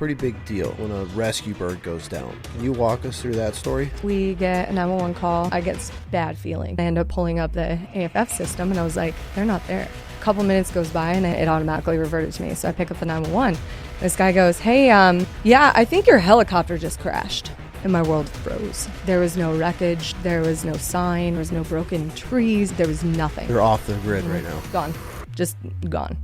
pretty big deal when a rescue bird goes down. Can you walk us through that story? We get a 911 call. I get bad feeling. I end up pulling up the AFF system, and I was like, they're not there. A couple minutes goes by, and it automatically reverted to me. So I pick up the 911. This guy goes, hey, yeah, I think your helicopter just crashed. And my world froze. There was no wreckage. There was no sign. There was no broken trees. There was nothing. You're off the grid right now. Gone. Just gone.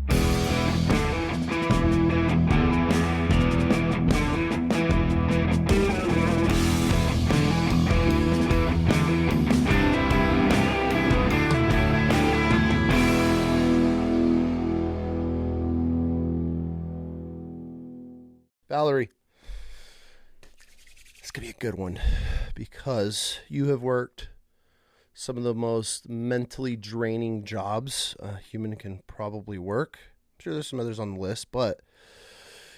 Valerie, this could be a good one because you have worked some of the most mentally draining jobs a human can probably work. I'm sure there's some others on the list, but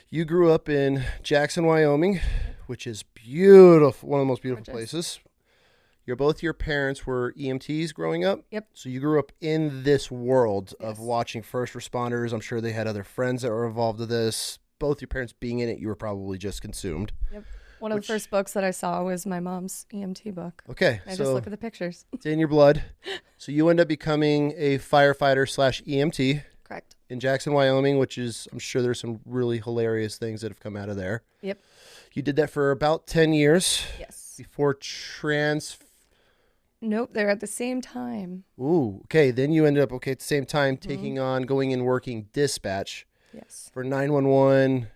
you grew up in Jackson, Wyoming, which is beautiful, one of the most beautiful places. Both your parents were EMTs growing up. Yep. So you grew up in this world of watching first responders. I'm sure they had other friends that were involved with this. Both your parents being in it, you were probably just consumed. Yep. One of the first books that I saw was my mom's EMT book. Okay. I just look at the pictures. It's in your blood. So you end up becoming a firefighter / EMT. Correct. In Jackson, Wyoming, which is, I'm sure there's some really hilarious things that have come out of there. Yep. You did that for about 10 years. Yes. Before Nope, they're at the same time. Ooh, okay. Then you ended up, at the same time, taking on, going and working dispatch. Yes. For 911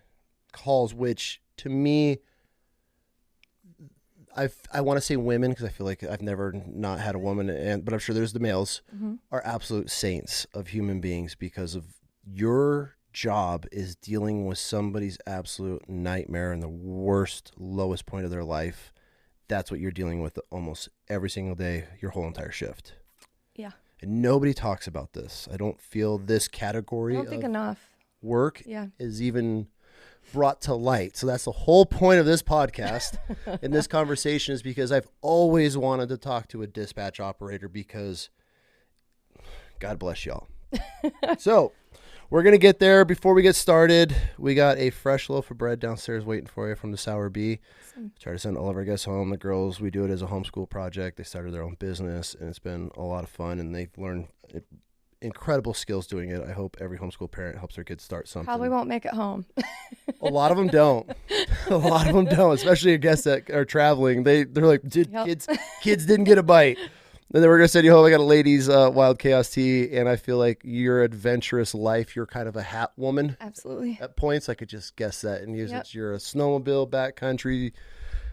calls, which to me, I want to say women because I feel like I've never not had a woman, but I'm sure there's the males, are absolute saints of human beings because of your job is dealing with somebody's absolute nightmare and the worst, lowest point of their life. That's what you're dealing with almost every single day, your whole entire shift. Yeah. And nobody talks about this. I don't feel this category I don't think enough. Work is even brought to light. So that's the whole point of this podcast and this conversation is because I've always wanted to talk to a dispatch operator because God bless y'all. So we're going to get there. Before we get started, we got a fresh loaf of bread downstairs waiting for you from the Sour Bee. Awesome. Try to send all of our guests home. The girls, we do it as a homeschool project. They started their own business and it's been a lot of fun and they've learned incredible skills doing it. I hope every homeschool parent helps their kids start something. Probably won't make it home. A lot of them don't. A lot of them don't, especially I guess that are traveling. They're like, dude, kids didn't get a bite. And then we're going to send you home. I got a ladies wild chaos tea, and I feel like your adventurous life, you're kind of a hat woman. Absolutely. At points, I could just guess that and use it. You're a snowmobile, backcountry,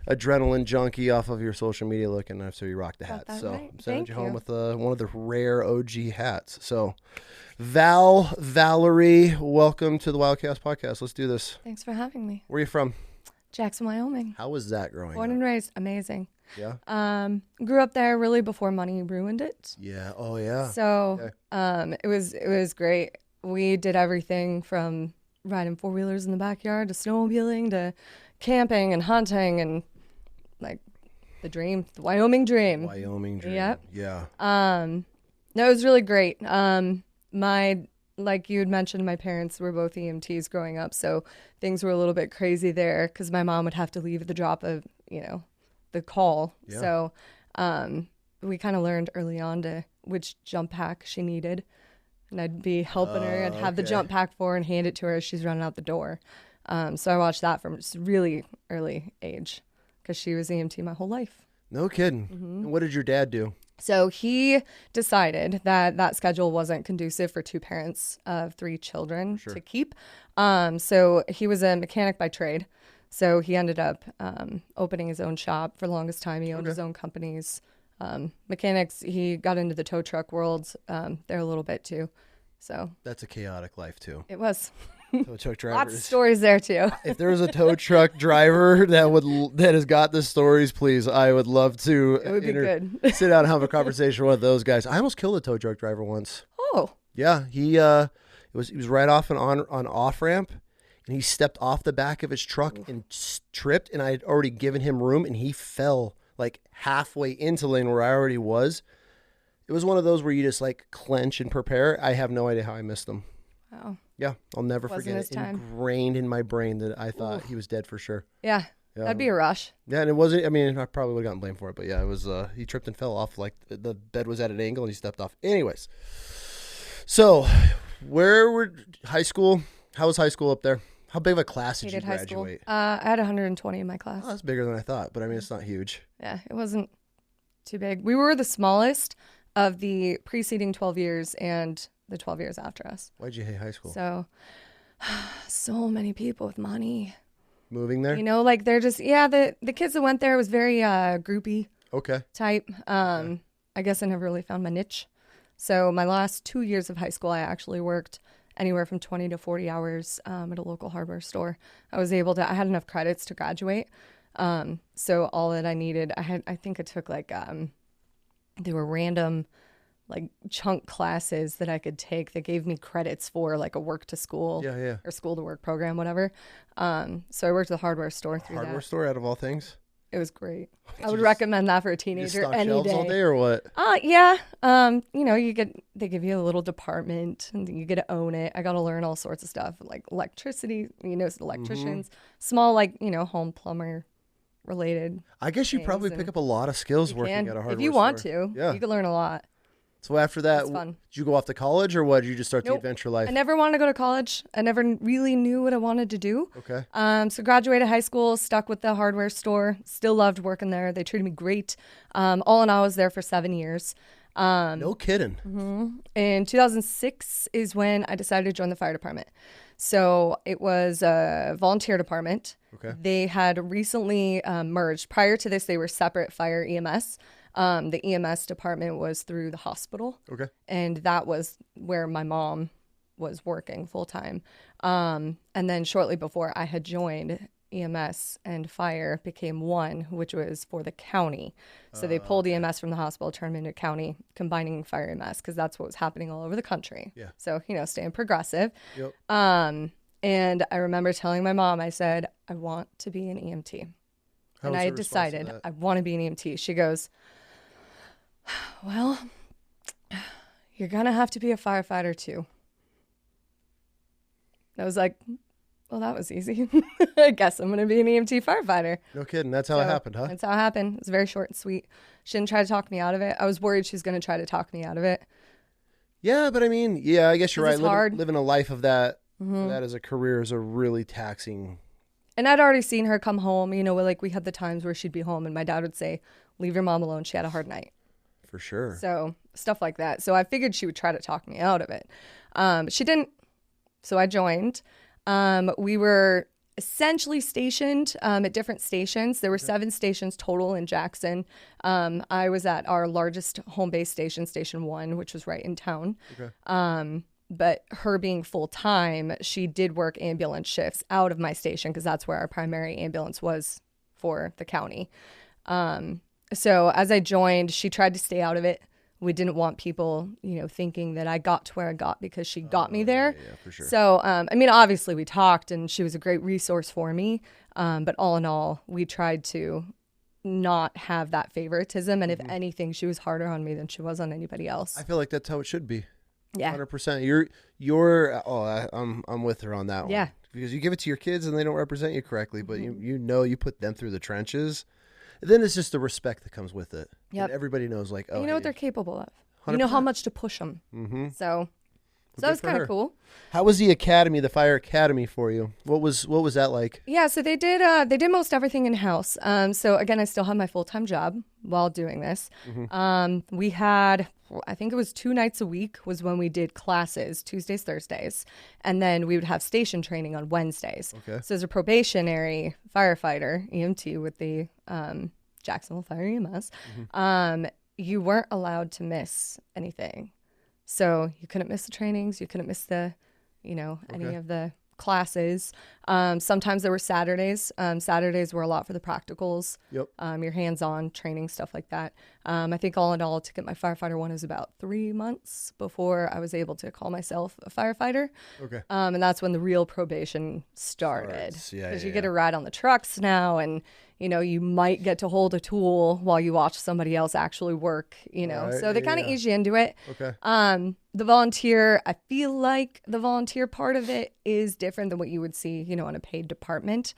adrenaline junkie off of your social media looking after you rock the hat. So I'm sending you home with one of the rare OG hats. So Valerie, welcome to the Wild Chaos Podcast. Let's do this. Thanks for having me. Where are you from? Jackson, Wyoming. How was that growing up? Born and raised. Amazing. Yeah. Grew up there really before money ruined it. Yeah. Oh yeah. So it was great. We did everything from riding 4-wheelers in the backyard to snowmobiling to camping and hunting and like the Wyoming dream. Yep. Yeah. No, it was really great. Like you had mentioned, my parents were both EMTs growing up, so things were a little bit crazy there because my mom would have to leave at the drop of, the call. Yeah. So we kind of learned early on which jump pack she needed. And I'd be helping her. I'd have the jump pack for her and hand it to her as she's running out the door. So I watched that from just really early age because she was EMT my whole life. No kidding. And what did your dad do? So he decided that schedule wasn't conducive for two parents of 3 children to keep. So he was a mechanic by trade. So he ended up opening his own shop for the longest time. He owned his own companies. Mechanics, he got into the tow truck world there a little bit too. So that's a chaotic life too. It was. Tow truck drivers. Lots of stories there too. If there was a tow truck driver that has got the stories, please, I would love to. It would be good. Sit down and have a conversation with those guys. I almost killed a tow truck driver once. Oh. Yeah, he was right off an on off ramp, and he stepped off the back of his truck and tripped, and I had already given him room, and he fell like halfway into lane where I already was. It was one of those where you just like clench and prepare. I have no idea how I missed them. Wow. Yeah, I'll never Wasn't forget his it. time. Ingrained in my brain that I thought he was dead for sure. Yeah, Yeah. that'd be a rush. Yeah, and it wasn't. I mean, I probably would have gotten blamed for it, but yeah, it was. He tripped and fell off. Like the bed was at an angle, and he stepped off. Anyways, so where were high school? How was high school up there? How big of a class did you Hated high school. graduate? I had 120 in my class. Oh, that's bigger than I thought, but I mean, it's not huge. Yeah, it wasn't too big. We were the smallest of the preceding 12 years and the 12 years after us. Why'd you hate high school? So many people with money. Moving there? You know, like they're just, the kids that went there was very groupie Okay. type. I guess I never really found my niche. So my last 2 years of high school, I actually worked anywhere from 20 to 40 hours at a local hardware store. I had enough credits to graduate. So all that I needed, I think I took like, they were random like chunk classes that I could take that gave me credits for like a work to school or school to work program, whatever. So I worked at the hardware store through Hardware that. store out of all things? It was great. I would recommend that for a You teenager stock any shelves day. all day or what? Yeah. You know, they give you a little department and you get to own it. I got to learn all sorts of stuff like electricity, electricians, small, like, home plumber related. I guess you probably pick up a lot of skills working at a hardware store. If you want to, yeah. you can learn a lot. So after that, did you go off to college or what? Did you just start the adventure life? I never wanted to go to college. I never really knew what I wanted to do. Okay. So graduated high school, stuck with the hardware store. Still loved working there. They treated me great. All in all, I was there for 7 years. No kidding. Mm-hmm. In 2006 is when I decided to join the fire department. So it was a volunteer department. Okay. They had recently merged. Prior to this, they were separate fire EMS. The EMS department was through the hospital. Okay. And that was where my mom was working full time. And then shortly before I had joined, EMS and fire became one, which was for the county. So they pulled EMS from the hospital, turned them into county, combining fire EMS because that's what was happening all over the country. Yeah. So, staying progressive. Yep. And I remember telling my mom, I said, I want to be an EMT. And I had decided I want to be an EMT. She goes, well, you're going to have to be a firefighter too. I was like, well, that was easy. I guess I'm going to be an EMT firefighter. No kidding. That's how it happened, huh? That's how it happened. It was very short and sweet. She didn't try to talk me out of it. I was worried she was going to try to talk me out of it. Yeah, but I mean, I guess you're right. Hard. Living a life of that, that as a career is a really taxing. And I'd already seen her come home. We had the times where she'd be home and my dad would say, leave your mom alone. She had a hard night. For sure. So stuff like that. So I figured she would try to talk me out of it. She didn't. So I joined. We were essentially stationed at different stations. There were 7 stations total in Jackson. I was at our largest home base station, Station 1, which was right in town. Okay. But her being full time, she did work ambulance shifts out of my station because that's where our primary ambulance was for the county. So as I joined, she tried to stay out of it. We didn't want people, thinking that I got to where I got because she got me there. Yeah, for sure. So, obviously we talked and she was a great resource for me. But all in all, we tried to not have that favoritism. And if anything, she was harder on me than she was on anybody else. I feel like that's how it should be. Yeah. 100%. I'm with her on that one. Yeah. Because you give it to your kids and they don't represent you correctly, but you put them through the trenches. Then it's just the respect that comes with it. Yep. And everybody knows, like, you know what they're capable of. 100%. You know how much to push them. Mm-hmm. So that was kind of cool. How was the academy, the fire academy for you? What was that like? Yeah, so they did most everything in house. So again, I still have my full-time job while doing this. Mm-hmm. We had, I think it was 2 nights a week was when we did classes, Tuesdays, Thursdays, and then we would have station training on Wednesdays. Okay. So as a probationary firefighter, EMT with the Jacksonville Fire EMS, you weren't allowed to miss anything. So you couldn't miss the trainings. You couldn't miss the, any of the classes. Sometimes there were Saturdays. Saturdays were a lot for the practicals. Yep. Your hands-on training, stuff like that. I think all in all, to get my firefighter one is about 3 months before I was able to call myself a firefighter. Okay. And that's when the real probation started. Yeah, Because you get to ride on the trucks now, and you might get to hold a tool while you watch somebody else actually work. Right, so they kind of ease you into it. Okay. The volunteer, I feel like the volunteer part of it is different than what you would see, in a paid department.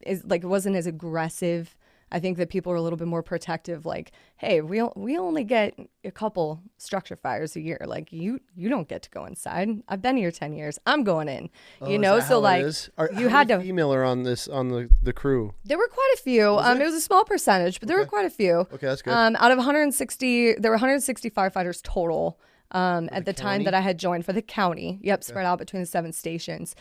Is like it wasn't as aggressive. I think that people are a little bit more protective. Like, hey, we only get a couple structure fires a year. Like, you don't get to go inside. I've been here 10 years. I'm going in. So like you had to female are on the crew. There were quite a few. It was a small percentage, but there were quite a few. Okay, that's good. Out of 160, there were 160 firefighters total. At the time that I had joined for the county. Yep, spread out between the 7 stations.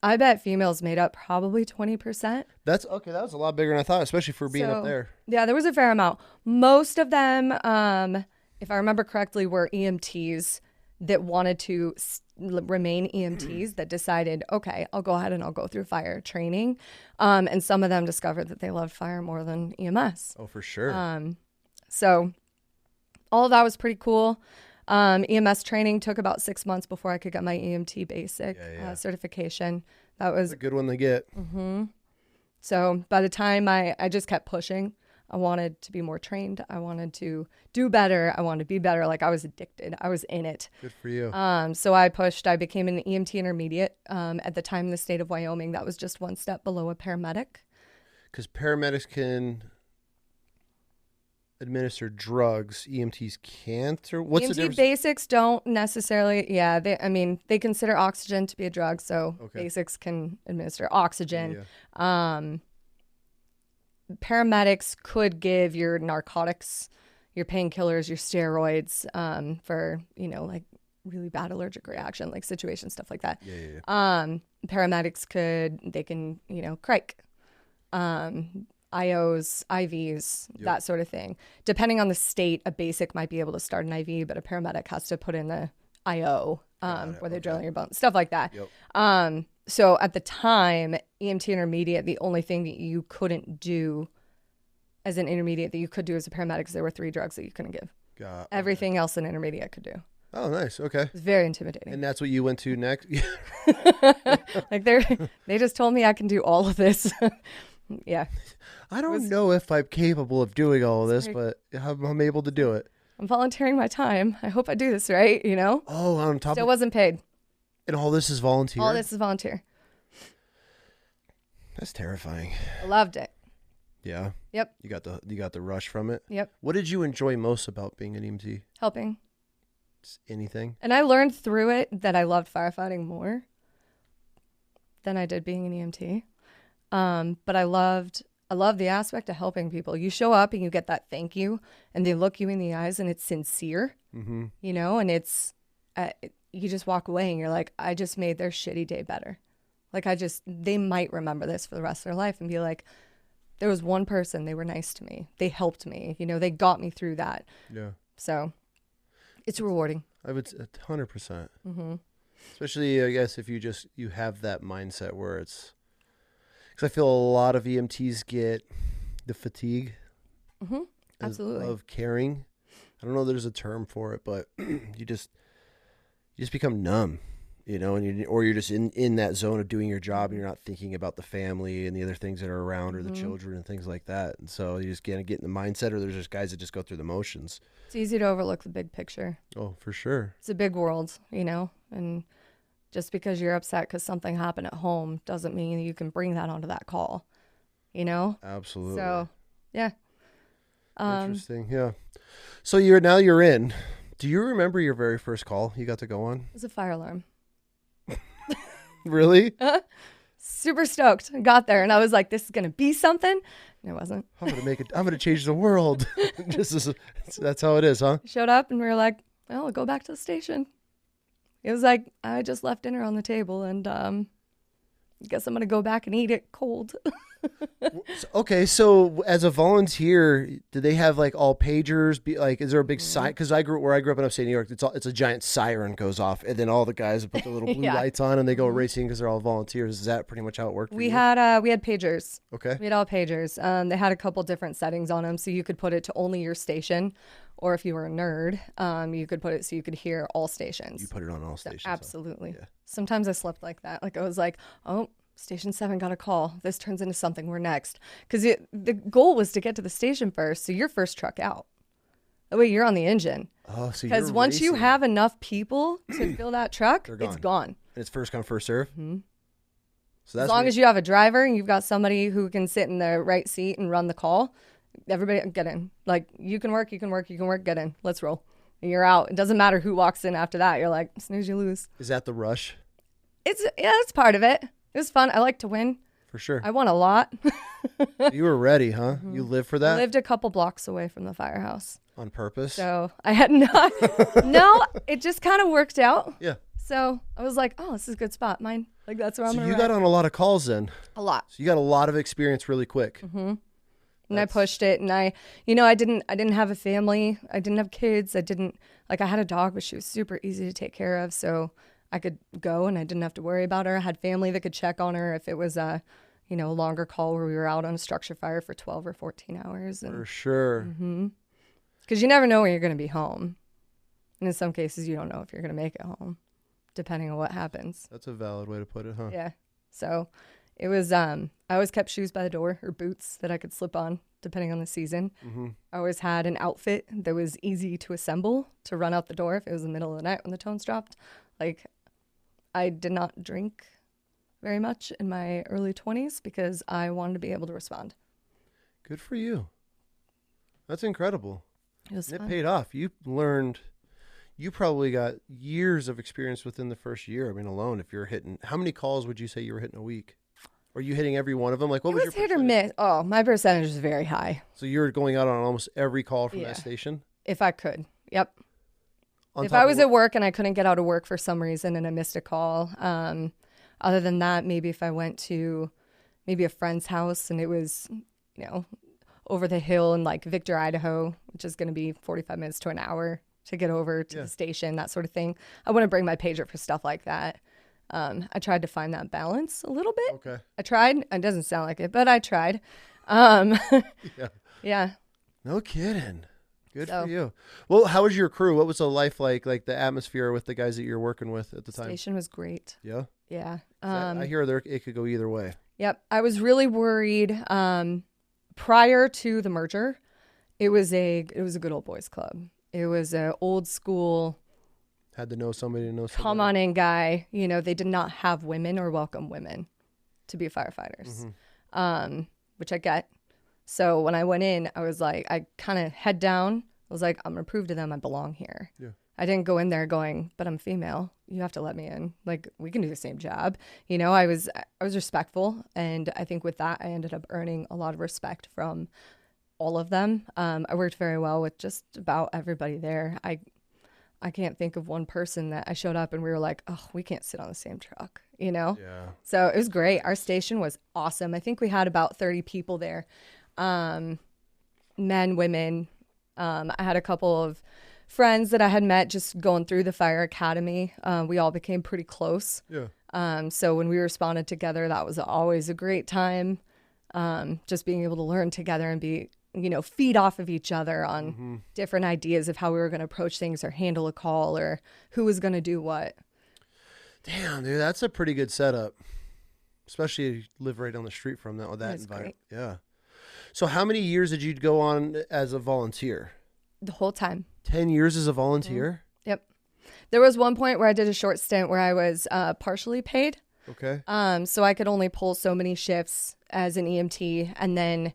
I bet females made up probably 20%. That's okay. That was a lot bigger than I thought, especially for being up there. Yeah, there was a fair amount. Most of them, if I remember correctly, were EMTs that wanted to remain EMTs that decided, okay, I'll go ahead and I'll go through fire training. And some of them discovered that they loved fire more than EMS. Oh, for sure. So all of that was pretty cool. EMS training took about 6 months before I could get my EMT basic certification. That was a good one to get. Mm-hmm. So by the time I just kept pushing, I wanted to be more trained. I wanted to do better. I wanted to be better. Like I was addicted. I was in it. Good for you. So I pushed. I became an EMT intermediate. At the time in the state of Wyoming, that was just one step below a paramedic. Because paramedics can administer drugs, EMTs can't, or what's the difference? EMT basics don't necessarily, they consider oxygen to be a drug, so basics can administer oxygen. Paramedics could give your narcotics, your painkillers, your steroids, for, like really bad allergic reaction, like situation, stuff like that. Paramedics can, crike, IOs, IVs, that sort of thing. Depending on the state, a basic might be able to start an IV, but a paramedic has to put in the IO where they're drilling your bones, stuff like that. So at the time, EMT intermediate, the only thing that you couldn't do as an intermediate that you could do as a paramedic, because there were 3 drugs that you couldn't give. Everything else an intermediate could do. Oh, nice. Okay. It's very intimidating. And that's what you went to next? Like they just told me I can do all of this. Yeah. I don't know if I'm capable of doing all of this, but I'm able to do it. I'm volunteering my time. I hope I do this right, Oh, on top Still wasn't paid. And all this is volunteer? All this is volunteer. That's terrifying. I loved it. Yeah? Yep. You got the rush from it? Yep. What did you enjoy most about being an EMT? Helping. Just anything? And I learned through it that I loved firefighting more than I did being an EMT. But I loved the aspect of helping people. You show up and you get that thank you, and they look you in the eyes, and it's sincere, and it's, you just walk away and you're like, I just made their shitty day better. Like they might remember this for the rest of their life and be like, there was one person, they were nice to me. They helped me, they got me through that. Yeah. So it's rewarding. I would 100%. Especially, I guess, if you have that mindset where it's, because I feel a lot of EMTs get the fatigue Absolutely. of caring. I don't know if there's a term for it, but you just become numb, and or you're just in that zone of doing your job, and you're not thinking about the family and the other things that are around, or the children and things like that. And so you just get in the mindset, or there's just guys that just go through the motions. It's easy to overlook the big picture. Oh, for sure. It's a big world, and just because you're upset because something happened at home doesn't mean you can bring that onto that call, Absolutely. So, yeah. Interesting. Yeah. So you're in. Do you remember your very first call you got to go on? It was a fire alarm. Really? Super stoked. I got there and I was like, this is going to be something. And it wasn't. I'm going to change the world. That's how it is, huh? Showed up and we were like, well, we'll go back to the station. It was like, I just left dinner on the table and guess I'm going to go back and eat it cold. Okay, so as a volunteer, do they have like all pagers? Is there a big sign? Because where I grew up in upstate New York, it's a giant siren goes off, and then all the guys put the little blue Yeah. lights on and they go racing because they're all volunteers. Is that pretty much how it worked? For We you? had pagers. Okay. We had all pagers. They had a couple different settings on them, so you could put it to only your station, or if you were a nerd, you could put it so you could hear all stations. You put it on all stations. Absolutely. Yeah. Sometimes I slept like that. Like I was like, oh, Station 7 got a call. This turns into something. We're next. Because the goal was to get to the station first, so you're first truck out. That way you're on the engine. Oh, so because once you have enough people to fill that truck, it's gone. And it's first come, first serve. Mm-hmm. So that's as long as you have a driver and you've got somebody who can sit in the right seat and run the call, everybody get in. Like you can work, get in. Let's roll. And you're out. It doesn't matter who walks in after that. You're like, snooze, you lose. Is that the rush? It's part of it. It was fun. I like to win. For sure. I won a lot. You were ready, huh? You lived for that? I lived a couple blocks away from the firehouse. On purpose? So I had not. No, it just kind of worked out. Yeah. So I was like, oh, this is a good spot. Mine. Like, that's where I'm going to So you got on a lot of calls then? A lot. So you got a lot of experience really quick. Mm-hmm. And I pushed it, and I didn't have a family. I didn't have kids. I had a dog, but she was super easy to take care of. So I could go and I didn't have to worry about her. I had family that could check on her if it was a longer call where we were out on a structure fire for 12 or 14 hours. And, for sure. Mm-hmm. Because you never know when you're going to be home. And in some cases, you don't know if you're going to make it home, depending on what happens. That's a valid way to put it, huh? Yeah. So it was, I always kept shoes by the door or boots that I could slip on, depending on the season. Mm-hmm. I always had an outfit that was easy to assemble to run out the door if it was the middle of the night when the tones dropped. Like, I did not drink very much in my early 20s because I wanted to be able to respond. Good for you. That's incredible. It paid off. You probably got years of experience within the first year. I mean, alone, if you're hitting, how many calls would you say you were hitting a week? Are you hitting every one of them? Like, what was your hit or miss? Oh, my percentage is very high. So you're going out on almost every call from that station? If I could. Yep. If I was at work and I couldn't get out of work for some reason and I missed a call, other than that, maybe if I went to maybe a friend's house and it was, over the hill in like Victor, Idaho, which is going to be 45 minutes to an hour to get over to the station, that sort of thing. I wouldn't bring my pager for stuff like that. I tried to find that balance a little bit. Okay. I tried. It doesn't sound like it, but I tried. Yeah. No kidding. Good for you. Well, how was your crew? What was the life like the atmosphere with the guys that you're working with at the time? Station was great. Yeah? Yeah. I hear it could go either way. Yep. I was really worried. Prior to the merger, it was a good old boys club. It was an old school. Had to know somebody to know somebody. Come on in, guy. They did not have women or welcome women to be firefighters, which I get. So when I went in, I was like, I kind of head down. I was like, I'm going to prove to them I belong here. Yeah. I didn't go in there going, but I'm female. You have to let me in. Like, we can do the same job. I was respectful. And I think with that, I ended up earning a lot of respect from all of them. I worked very well with just about everybody there. I can't think of one person that I showed up and we were like, oh, we can't sit on the same truck, Yeah. So it was great. Our station was awesome. I think we had about 30 people there. Men, women. I had a couple of friends that I had met just going through the fire academy. We all became pretty close. Yeah. So when we responded together, that was always a great time. Just being able to learn together and be, feed off of each other on different ideas of how we were going to approach things or handle a call or who was going to do what. Damn, dude, that's a pretty good setup. Especially if you live right down the street from that environment. Great. Yeah. So how many years did you go on as a volunteer? The whole time. 10 years as a volunteer? Yep. There was one point where I did a short stint where I was partially paid. Okay. So I could only pull so many shifts as an EMT. And then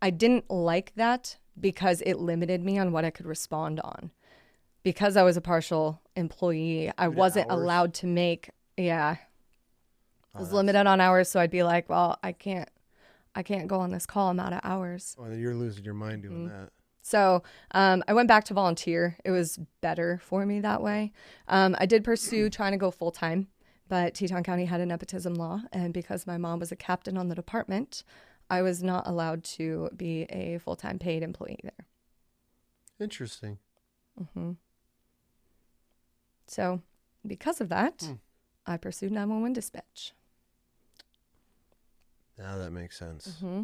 I didn't like that because it limited me on what I could respond on. Because I was a partial employee, I wasn't allowed to make, I was limited on hours. So I'd be like, well, I can't go on this call. I'm out of hours. Oh, you're losing your mind doing that. So I went back to volunteer. It was better for me that way. I did pursue trying to go full time, but Teton County had a nepotism law. And because my mom was a captain on the department, I was not allowed to be a full-time paid employee there. Interesting. Mm-hmm. So because of that, I pursued 911 dispatch. Now that makes sense. Mm-hmm.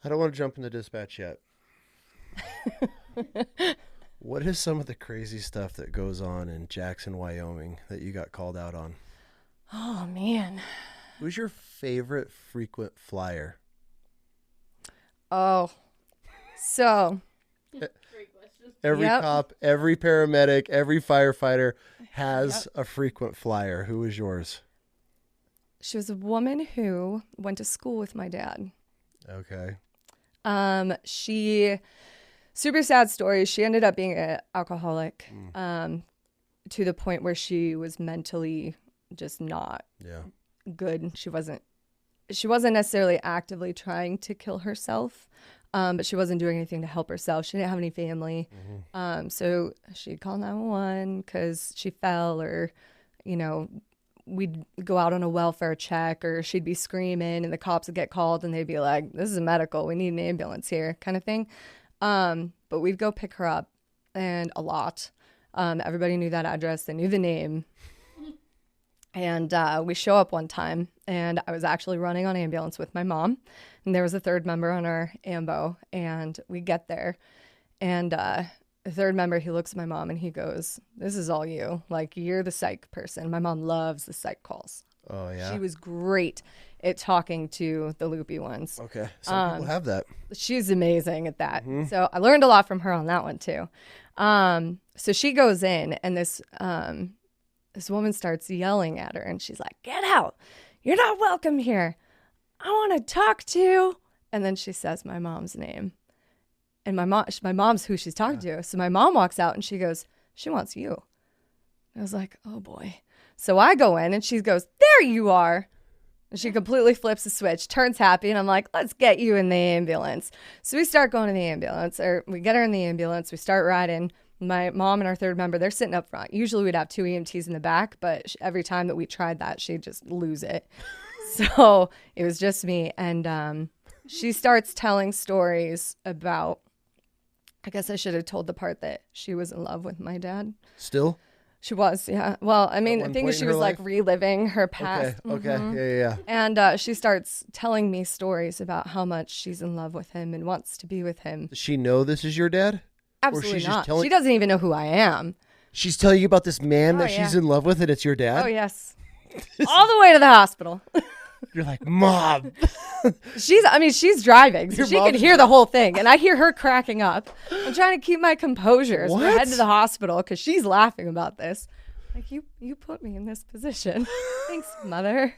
I don't want to jump into dispatch yet. What is some of the crazy stuff that goes on in Jackson, Wyoming that you got called out on? Oh, man. Who's your favorite frequent flyer? Oh, so... Every cop, every paramedic, every firefighter has a frequent flyer. Who is yours? She was a woman who went to school with my dad. Okay. She, super sad story. She ended up being an alcoholic, to the point where she was mentally just not good. She wasn't necessarily actively trying to kill herself. But she wasn't doing anything to help herself. She didn't have any family. So she'd call 911 because she fell, or, you know, we'd go out on a welfare check, or she'd be screaming and the cops would get called and they'd be like, this is a medical, we need an ambulance here, kind of thing. But we'd go pick her up, and a lot. Everybody knew that address. They knew the name. And we show up one time, and I was actually running on ambulance with my mom, and there was a third member on our ambo, and we get there, and the third member, he looks at my mom and he goes, this is all you. Like, you're the psych person. My mom loves the psych calls. Oh, yeah? She was great at talking to the loopy ones. Okay. Some people have that. She's amazing at that. So I learned a lot from her on that one, too. So she goes in, and this woman starts yelling at her, and she's like, get out. You're not welcome here. I want to talk to you. And then she says my mom's name. And my mom's who she's talking to. So my mom walks out, and she goes, she wants you. I was like, oh, boy. So I go in, and she goes, there you are. And she completely flips the switch, turns happy, and I'm like, let's get you in the ambulance. So we start going to the ambulance, or we get her in the ambulance. We start riding. My mom and our third member, they're sitting up front. Usually we'd have 2 EMTs in the back, but every time that we tried that, she'd just lose it. So it was just me. And she starts telling stories about, I guess I should have told the part that she was in love with my dad. Still? She was, yeah. Well, I mean, the thing is, she was like reliving her past. Okay. Yeah. And she starts telling me stories about how much she's in love with him and wants to be with him. Does she know this is your dad? Absolutely not. She doesn't even know who I am. She's telling you about this man that she's in love with, and it's your dad? Oh, yes. All the way to the hospital. You're like, Mom. She's driving, so she can hear the whole thing. And I hear her cracking up. I'm trying to keep my composure as we head to the hospital, because she's laughing about this. Like, you put me in this position. Thanks, Mother.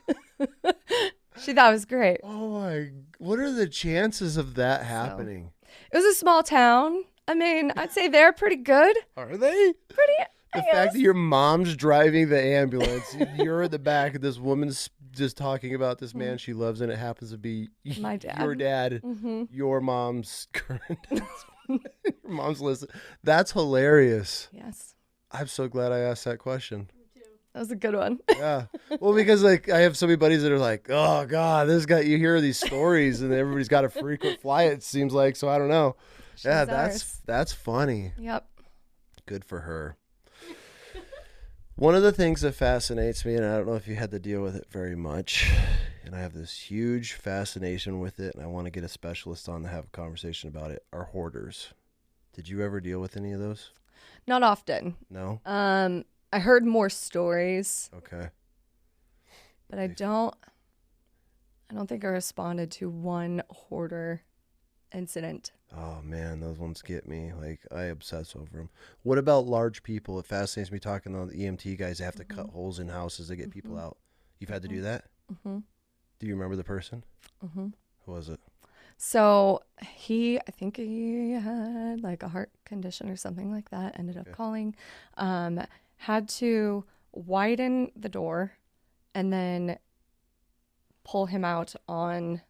She thought it was great. Oh, my. What are the chances of that happening? It was a small town. I mean, I'd say they're pretty good. Are they? Pretty. The fact that your mom's driving the ambulance, you're in the back, and this woman's just talking about this man she loves, and it happens to be my dad. Your dad, your mom's current, your mom's list. That's hilarious. Yes. I'm so glad I asked that question. Me too. That was a good one. Yeah. Well, because like I have so many buddies that are like, oh God, this guy, you hear these stories, and everybody's got a frequent flyer, it seems like. So I don't know. Yeah, that's funny. Yep. Good for her. One of the things that fascinates me, and I don't know if you had to deal with it very much, and I have this huge fascination with it, and I want to get a specialist on to have a conversation about it, are hoarders. Did you ever deal with any of those? Not often. No? I heard more stories. Okay. But I don't think I responded to one hoarder incident. Oh, man, those ones get me. Like, I obsess over them. What about large people? It fascinates me talking to the EMT guys. They have to cut holes in houses to get people out. You've had to do that? Mm-hmm. Do you remember the person? Mm-hmm. Who was it? So I think he had like a heart condition or something like that. Ended up calling. Had to widen the door and then pull him out on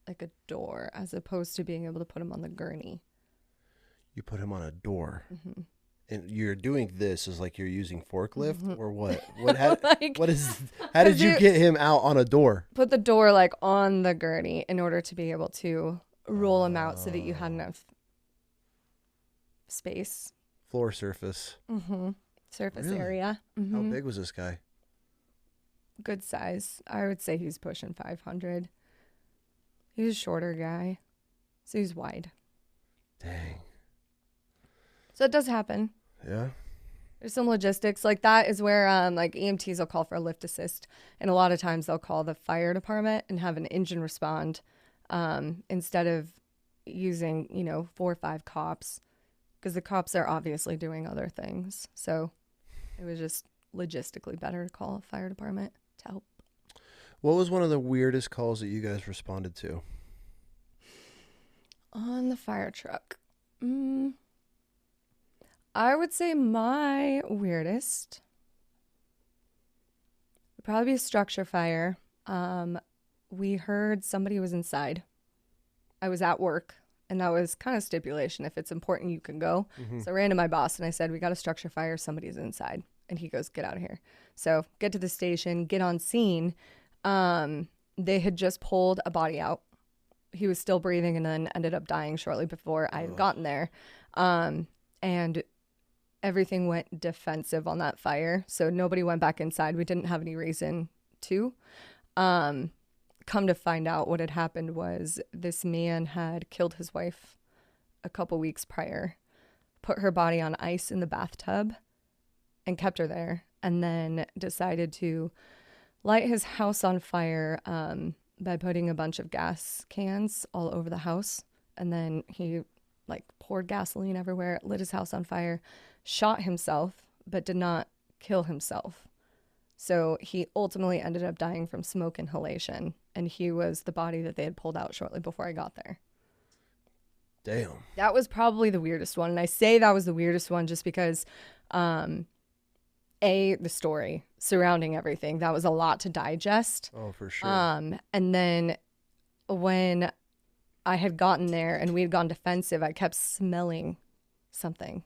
like a door, as opposed to being able to put him on the gurney. You put him on a door, And you're doing this is like you're using forklift or what? What how did you get him out on a door? Put the door like on the gurney in order to be able to roll him out so that you had enough space. Floor surface. Surface Really? area. How big was this guy? Good size. I would say he's pushing 500. He was a shorter guy. So he's wide. Dang. So it does happen. Yeah. There's some logistics. Like that is where like EMTs will call for a lift assist. And a lot of times they'll call the fire department and have an engine respond instead of using, 4 or 5 cops. Because the cops are obviously doing other things. So it was just logistically better to call a fire department to help. What was one of the weirdest calls that you guys responded to? On the fire truck. I would say my weirdest would probably be a structure fire. We heard somebody was inside. I was at work, and that was kind of stipulation. If it's important, you can go. So I ran to my boss, and I said, we got a structure fire. Somebody's inside. And he goes, get out of here. So get to the station, get on scene. They had just pulled a body out. He was still breathing and then ended up dying shortly before I had gotten there. And everything went defensive on that fire. So nobody went back inside. We didn't have any reason to. Come to find out, what had happened was this man had killed his wife a couple weeks prior, put her body on ice in the bathtub and kept her there, and then decided to light his house on fire by putting a bunch of gas cans all over the house. And then he poured gasoline everywhere, lit his house on fire, shot himself, but did not kill himself. So he ultimately ended up dying from smoke inhalation, and he was the body that they had pulled out shortly before I got there. Damn. That was probably the weirdest one. And I say that was the weirdest one just because, the story surrounding everything. That was a lot to digest. Oh, for sure. And then when I had gotten there and we had gone defensive, I kept smelling something.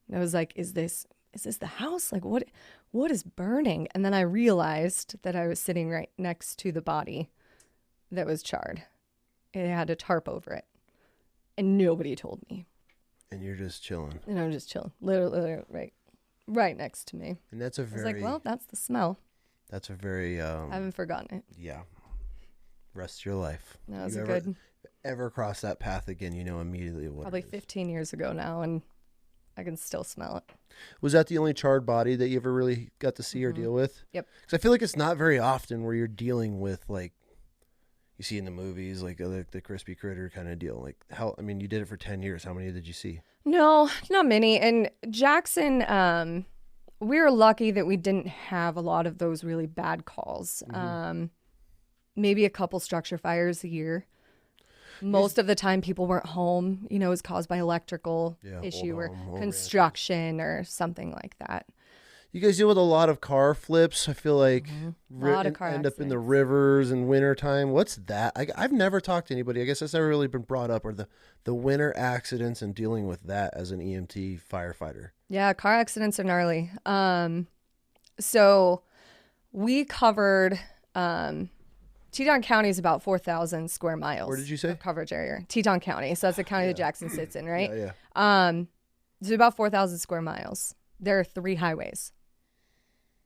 And I was like, is this the house? Like, what is burning? And then I realized that I was sitting right next to the body that was charred. It had a tarp over it. And nobody told me. And you're just chilling. And I'm just chilling. Literally right next to me. And that's a very... I was like, well, that's the smell. That's a very... I haven't forgotten it. Yeah. Rest of your life. That was ever cross that path again, you know immediately what probably it is. 15 years ago now, and I can still smell it. Was that the only charred body that you ever really got to see or deal with? Yep. Because I feel like it's not very often where you're dealing with, like, you see in the movies, like the crispy critter kind of deal. Like, you did it for 10 years. How many did you see? No, not many. And Jackson, we were lucky that we didn't have a lot of those really bad calls. Maybe a couple structure fires a year. Most of the time people weren't home, it was caused by electrical issue or construction or something like that. You guys deal with a lot of car flips. I feel like a lot of car end accidents. up in the rivers in wintertime. What's that? I've never talked to anybody. I guess that's never really been brought up, or the winter accidents and dealing with that as an EMT firefighter. Yeah, car accidents are gnarly. So we covered... Teton County is about 4,000 square miles. Where did you say? Of coverage area. Teton County. So that's the county that Jackson sits in, right? Yeah. It's about 4,000 square miles. There are 3 highways.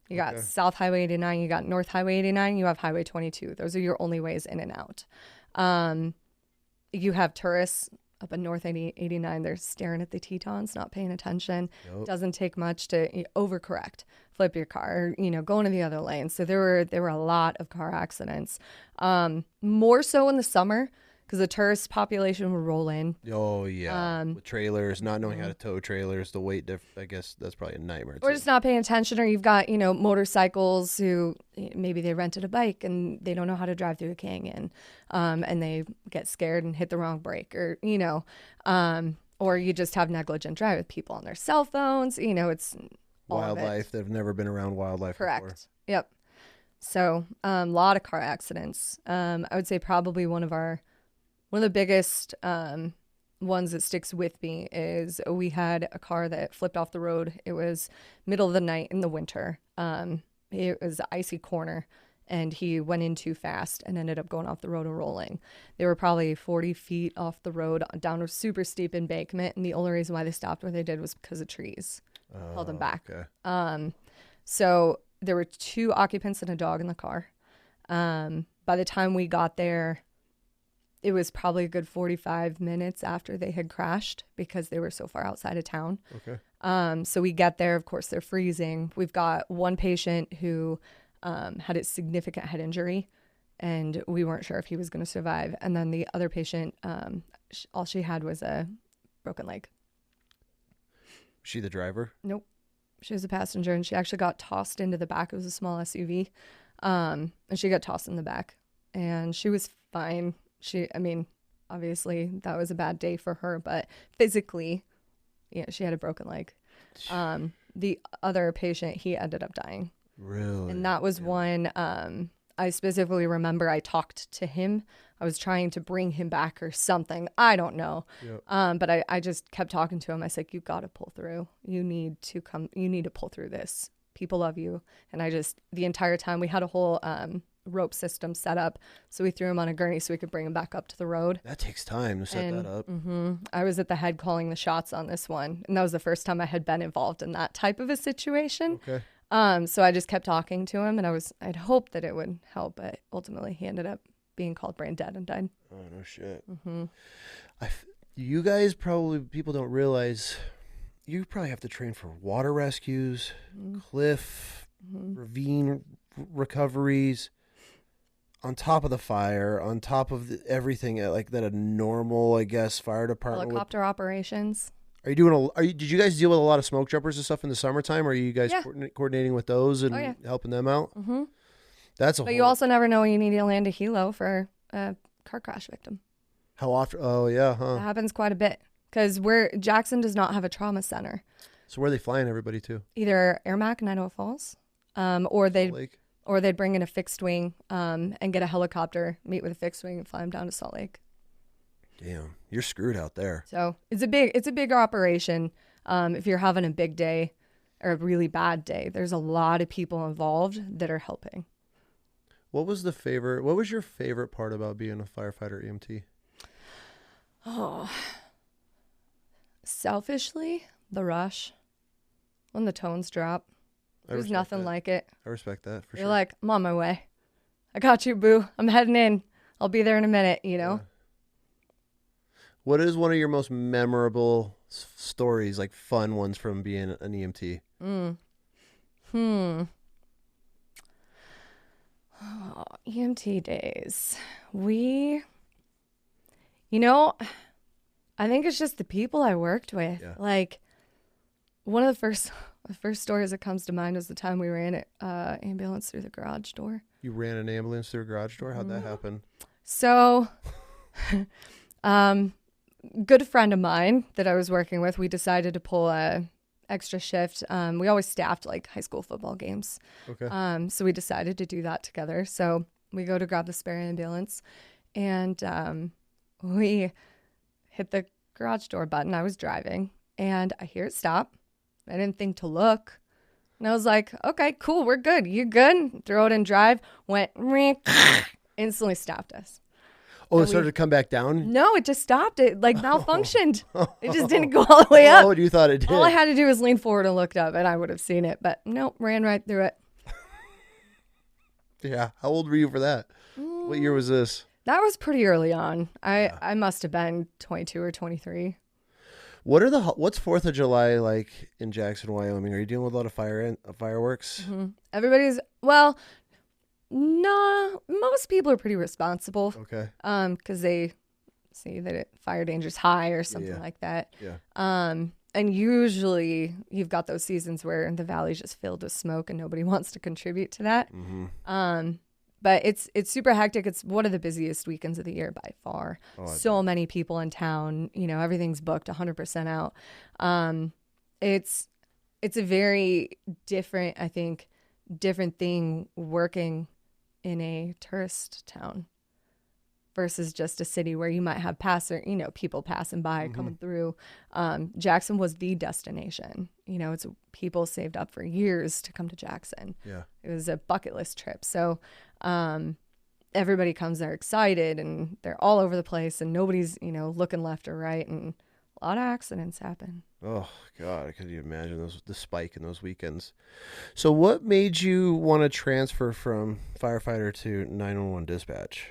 You got South Highway 89, you got North Highway 89, you have Highway 22. Those are your only ways in and out. You have tourists up in North 89. They're staring at the Tetons, not paying attention. Nope. Doesn't take much to overcorrect, flip your car, go into the other lane. So there were a lot of car accidents, more so in the summer because the tourist population would roll in. Oh yeah, with trailers, not knowing how to tow trailers, the weight I guess that's probably a nightmare. Or just not paying attention, or you've got motorcycles who maybe they rented a bike and they don't know how to drive through a canyon, and they get scared and hit the wrong brake, or or you just have negligent drive with people on their cell phones. It's wildlife that have never been around wildlife. Correct. Before. Yep. So a lot of car accidents. I would say probably one of the biggest ones that sticks with me is we had a car that flipped off the road. It was middle of the night in the winter. It was an icy corner, and he went in too fast and ended up going off the road and rolling. They were probably 40 feet off the road down a super steep embankment, and the only reason why they stopped where they did was because of trees. Held them back. Okay. So there were 2 occupants and a dog in the car. By the time we got there, it was probably a good 45 minutes after they had crashed because they were so far outside of town. Okay. So we get there. Of course, they're freezing. We've got one patient who had a significant head injury, and we weren't sure if he was going to survive. And then the other patient, all she had was a broken leg. She the driver? Nope. She was a passenger, and she actually got tossed into the back. It was a small SUV. And she got tossed in the back, and she was fine. Obviously that was a bad day for her, but physically, yeah, she had a broken leg. The other patient, he ended up dying. Really? And that was one, I specifically remember I talked to him. I was trying to bring him back or something. I don't know. Yep. But I just kept talking to him. I was like, you got to pull through. You need to pull through this. People love you. And the entire time we had a whole, rope system set up, so we threw him on a gurney so we could bring him back up to the road. That takes time to set that up. I was at the head calling the shots on this one, and that was the first time I had been involved in that type of a situation. Okay. So I just kept talking to him, and I'd hoped that it would help, but ultimately he ended up being called brain dead and died. Oh, no shit. You guys people don't realize you probably have to train for water rescues, cliff, ravine recoveries, on top of the fire, on top of everything like that a normal, I guess, fire department helicopter operations. Are you doing did you guys deal with a lot of smoke jumpers and stuff in the summertime? Or are you guys coordinating with those and helping them out? Mm-hmm. But you also never know when you need to land a helo for a car crash victim. How often? Oh yeah, huh? That happens quite a bit because Jackson does not have a trauma center. So where are they flying everybody to? Either Airmac in Idaho Falls, or they'd bring in a fixed wing and get a helicopter, meet with a fixed wing, and fly them down to Salt Lake. Damn, you're screwed out there. So it's a big operation. If you're having a big day or a really bad day, there's a lot of people involved that are helping. What was your favorite part about being a firefighter EMT? Oh, selfishly, the rush. When the tones drop. There's nothing like it. I respect that for sure. You're like, I'm on my way. I got you, boo. I'm heading in. I'll be there in a minute, you know? Yeah. What is one of your most memorable stories, like fun ones from being an EMT? Oh, EMT days. I think it's just the people I worked with. Yeah. Like, one of the first stories that comes to mind is the time we ran an ambulance through the garage door. You ran an ambulance through a garage door? How'd that happen? So, good friend of mine that I was working with, we decided to pull a extra shift. We always staffed like high school football games. Okay. So we decided to do that together. So we go to grab the spare ambulance, and we hit the garage door button. I was driving, and I hear it stop. I didn't think to look. And I was like, okay, cool, we're good. You good? Throw it in drive. Went, instantly stopped us. Oh, it started to come back down? No, it just stopped. It malfunctioned. It just didn't go all the way up. Oh, you thought it did? All I had to do was lean forward and looked up, and I would have seen it. But nope, ran right through it. Yeah. How old were you for that? What year was this? That was pretty early on. I must have been 22 or 23. What's 4th of July like in Jackson, Wyoming? Are you dealing with a lot of fireworks? Mm-hmm. No, most people are pretty responsible. Okay. Because they see that fire danger's high or something like that. Yeah. And usually you've got those seasons where the valley's just filled with smoke and nobody wants to contribute to that. Mm-hmm. But it's super hectic. It's one of the busiest weekends of the year by far. So many people in town. Everything's booked 100% out. It's a very different, I think, different thing working in a tourist town versus just a city where you might have people passing by, coming through. Jackson was the destination. It's people saved up for years to come to Jackson. Yeah. It was a bucket list trip. So everybody comes there excited, and they're all over the place, and nobody's, looking left or right, and a lot of accidents happen. Oh, God, could you imagine the spike in those weekends? So what made you want to transfer from firefighter to 911 dispatch?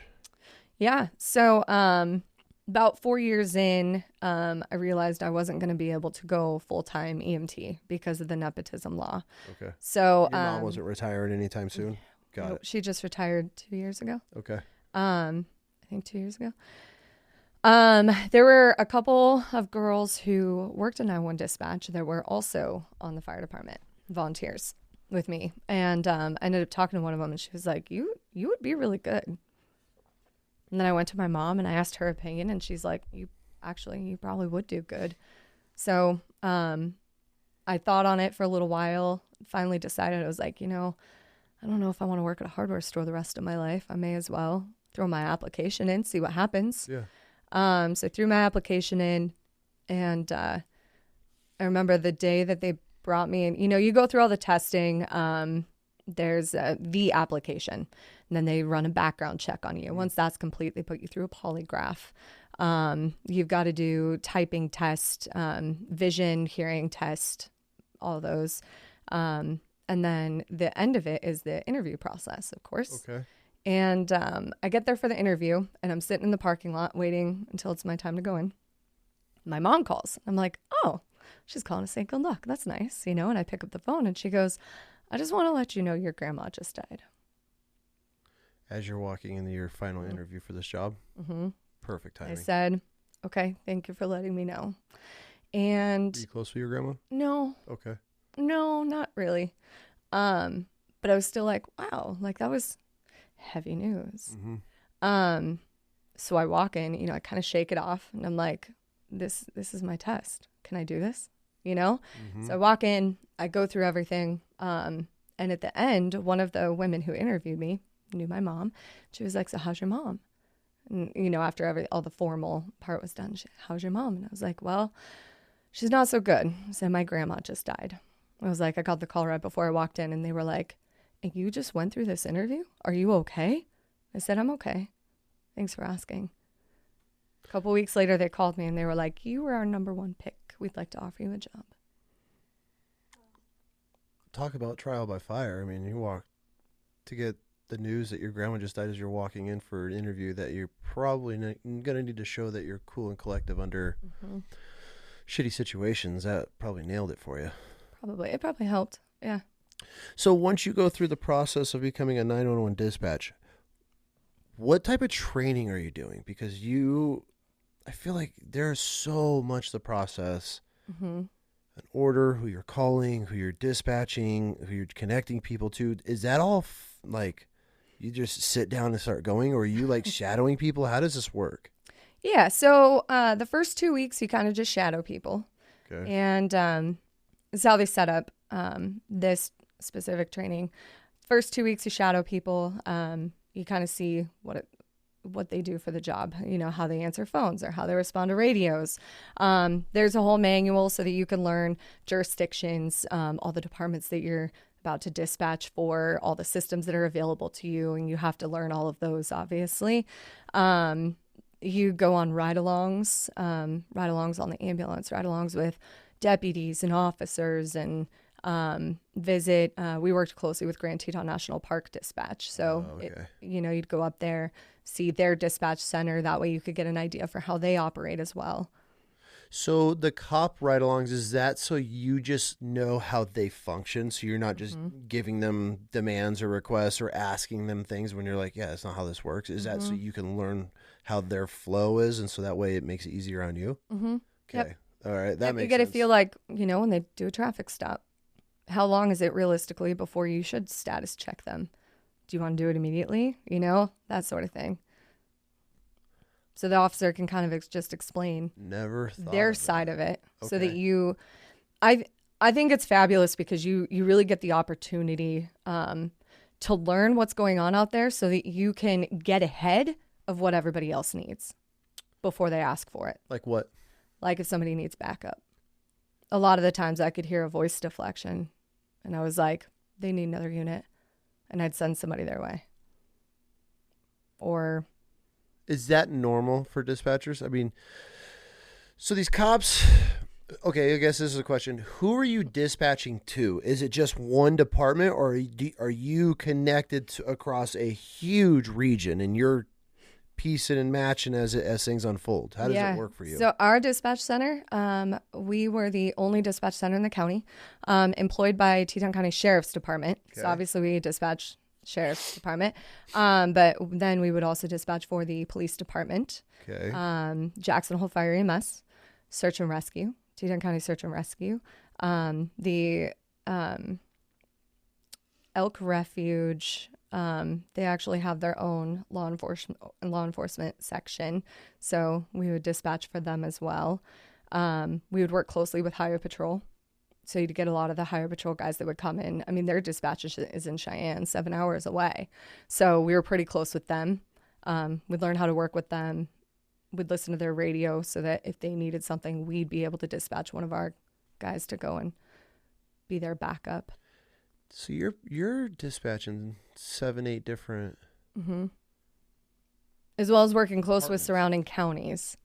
Yeah. So about 4 years in, I realized I wasn't going to be able to go full-time EMT because of the nepotism law. Okay. So your mom wasn't retiring anytime soon? Got it. She just retired 2 years ago. Okay. I think 2 years ago. There were a couple of girls who worked in 911 dispatch that were also on the fire department, volunteers with me. And I ended up talking to one of them, and she was like, you would be really good. And then I went to my mom and I asked her opinion, and she's like, you probably would do good. So I thought on it for a little while, finally decided, I was like, I don't know if I want to work at a hardware store the rest of my life. I may as well throw my application in, see what happens. Yeah. So I threw my application in, and I remember the day that they brought me in. You go through all the testing. There's the application, and then they run a background check on you. Once that's complete, they put you through a polygraph. You've got to do typing test, vision, hearing test, all those. And then the end of it is the interview process, of course. Okay. And I get there for the interview, and I'm sitting in the parking lot waiting until it's my time to go in. My mom calls. I'm like, oh, she's calling to say good luck. That's nice, And I pick up the phone, and she goes, I just want to let you know your grandma just died. As you're walking into your final interview for this job? Mm-hmm. Perfect timing. I said, okay, thank you for letting me know. And are you close with your grandma? No. Okay. No, not really. But I was still like, wow, like that was heavy news. Mm-hmm. So I walk in, I kind of shake it off, and I'm like, this is my test. Can I do this? Mm-hmm. So I walk in, I go through everything. And at the end, one of the women who interviewed me knew my mom. She was like, so how's your mom? And, after all the formal part was done, how's your mom? And I was like, well, she's not so good. So my grandma just died. I was like, I got the call right before I walked in, and they were like, and you just went through this interview? Are you okay? I said, I'm okay. Thanks for asking. A couple weeks later, they called me, and they were like, you were our number one pick. We'd like to offer you a job. Talk about trial by fire. I mean, you walk to get the news that your grandma just died as you're walking in for an interview that you're probably going to need to show that you're cool and collective under shitty situations. That probably nailed it for you. Probably. It probably helped. Yeah. So once you go through the process of becoming a 911 dispatch, what type of training are you doing? Because I feel like there's so much the process. Mm-hmm. An order, who you're calling, who you're dispatching, who you're connecting people to. Is that all like you just sit down and start going, or are you like shadowing people? How does this work? Yeah. So the first 2 weeks, you kind of just shadow people. Okay. And this is how they set up this specific training. First 2 weeks, you shadow people. You kind of see what they do for the job, how they answer phones or how they respond to radios. There's a whole manual so that you can learn jurisdictions, all the departments that you're about to dispatch for, all the systems that are available to you, and you have to learn all of those, obviously. You go on ride-alongs on the ambulance, ride-alongs with deputies and officers, and visit. We worked closely with Grand Teton National Park Dispatch. So, you'd go up there, see their dispatch center. That way you could get an idea for how they operate as well. So the cop ride-alongs, is that so you just know how they function? So you're not just giving them demands or requests or asking them things when you're like, yeah, that's not how this works. Is that so you can learn how their flow is, and so that way it makes it easier on you? Mm-hmm. Okay. Yep. All right. That makes sense. You get to feel like, when they do a traffic stop, how long is it realistically before you should status check them? Do you want to do it immediately? That sort of thing. So the officer can kind of just explain their side of it, so that I think it's fabulous because you really get the opportunity to learn what's going on out there so that you can get ahead of what everybody else needs before they ask for it. Like what? Like if somebody needs backup. A lot of the times I could hear a voice deflection and I was like, they need another unit, and I'd send somebody their way. Or is that normal for dispatchers? I mean, so these cops, okay, I guess this is a question. Who are you dispatching to? Is it just one department, or are you connected across a huge region and you're piecing and matching as things unfold? How does it work for you? So our dispatch center, we were the only dispatch center in the county, employed by Teton County Sheriff's Department. Okay. So obviously we dispatch Sheriff's Department, but then we would also dispatch for the police department. Okay. Jackson Hole Fire EMS, Search and Rescue, Teton County Search and Rescue, the Elk Refuge. They actually have their own law enforcement section, so we would dispatch for them as well. We would work closely with Highway Patrol, so you'd get a lot of the Highway Patrol guys that would come in. I mean, their dispatch is in Cheyenne, 7 hours away, so we were pretty close with them. We'd learn how to work with them. We'd listen to their radio so that if they needed something, we'd be able to dispatch one of our guys to go and be their backup. So you're dispatching 7-8 different, as well as working close with surrounding counties.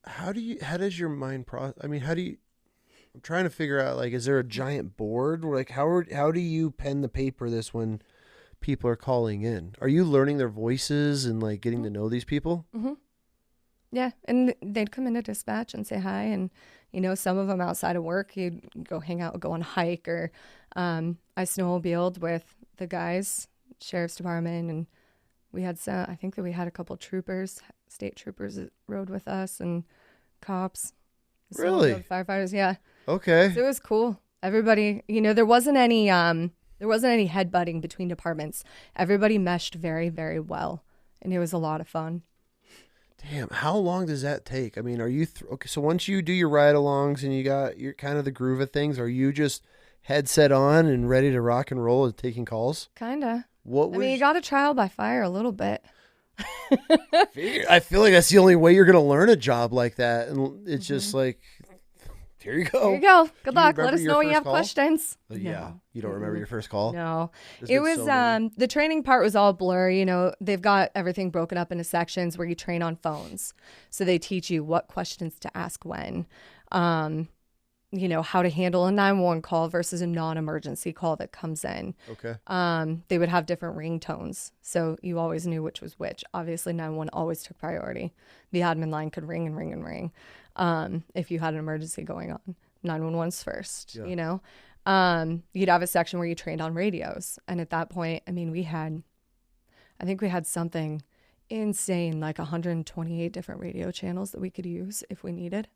How does your mind process? I mean, I'm trying to figure out, like, is there a giant board? Like, how do you pen the paper this when people are calling in? Are you learning their voices and like getting to know these people? Mm-hmm. Yeah, and they'd come into dispatch and say hi, and some of them outside of work, you'd go hang out, go on a hike, or I snowmobiled with the guys, Sheriff's Department, and we had I think that we had a couple troopers, state troopers that rode with us, and cops. Really? Firefighters, yeah. Okay. So it was cool. Everybody, there wasn't any headbutting between departments. Everybody meshed very, very well, and it was a lot of fun. Damn, how long does that take? I mean, are you okay? So once you do your ride-alongs and you got your kind of the groove of things, are you just headset on and ready to rock and roll and taking calls? Kinda. You got to trial by fire a little bit. I feel like that's the only way you're gonna learn a job like that, and it's just like, here you go. Here you go. Good luck. Let us know when you have questions. Yeah. You don't remember your first call? No. It was, the training part was all Blur. They've got everything broken up into sections where you train on phones. So they teach you what questions to ask when, how to handle a 911 call versus a non-emergency call that comes in. Okay. They would have different ringtones. So you always knew which was which. Obviously, 911 always took priority. The admin line could ring and ring and ring. If you had an emergency going on, 911's first, You'd have a section where you trained on radios. And at that point, I mean, we had something insane, like 128 different radio channels that we could use if we needed.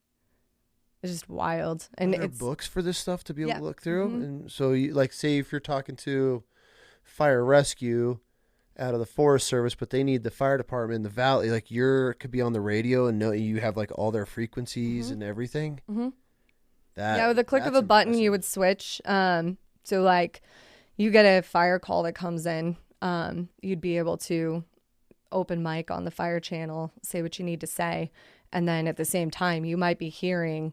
It's just wild. And it's books for this stuff to be able to look through. Mm-hmm. And so you, like, say if you're talking to fire rescue out of the Forest Service, but they need the fire department in the valley, like could be on the radio and know you have like all their frequencies and everything. Mm-hmm. With the click of a button, you would switch. So like you get a fire call that comes in, you'd be able to open mic on the fire channel, say what you need to say. And then at the same time, you might be hearing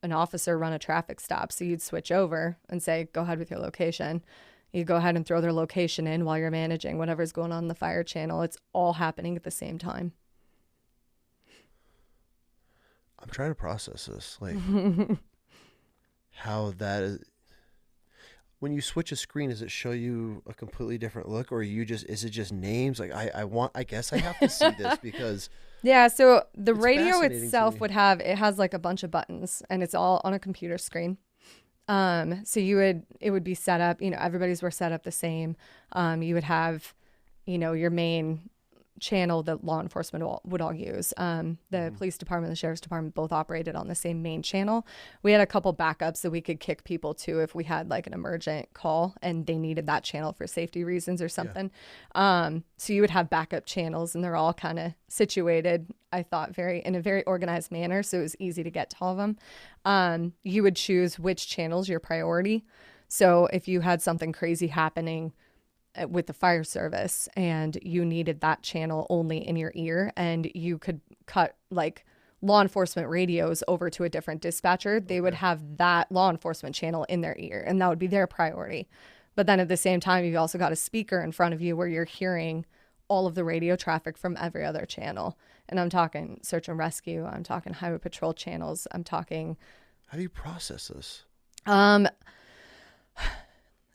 an officer run a traffic stop. So you'd switch over and say, go ahead with your location. You go ahead and throw their location in while you're managing whatever's going on in the fire channel. It's all happening at the same time. I'm trying to process this, like how that is. When you switch a screen, does it show you a completely different look, or is it just names? Like I guess I have to see this because. Yeah, so the radio itself it has like a bunch of buttons, and it's all on a computer screen. So it would be set up, everybody's were set up the same. You would have, your main channel that law enforcement would all use. The police department, the sheriff's department both operated on the same main channel. We had a couple backups that we could kick people to if we had like an emergent call and they needed that channel for safety reasons or something. So you would have backup channels, and they're all kind of situated, I thought, in a very organized manner. So it was easy to get to all of them. You would choose which channel's your priority. So if you had something crazy happening with the fire service and you needed that channel only in your ear, and you could cut like law enforcement radios over to a different dispatcher, they would have that law enforcement channel in their ear, and that would be their priority. But then at the same time, you've also got a speaker in front of you where you're hearing all of the radio traffic from every other channel. And I'm talking search and rescue. I'm talking highway patrol channels. I'm talking. How do you process this?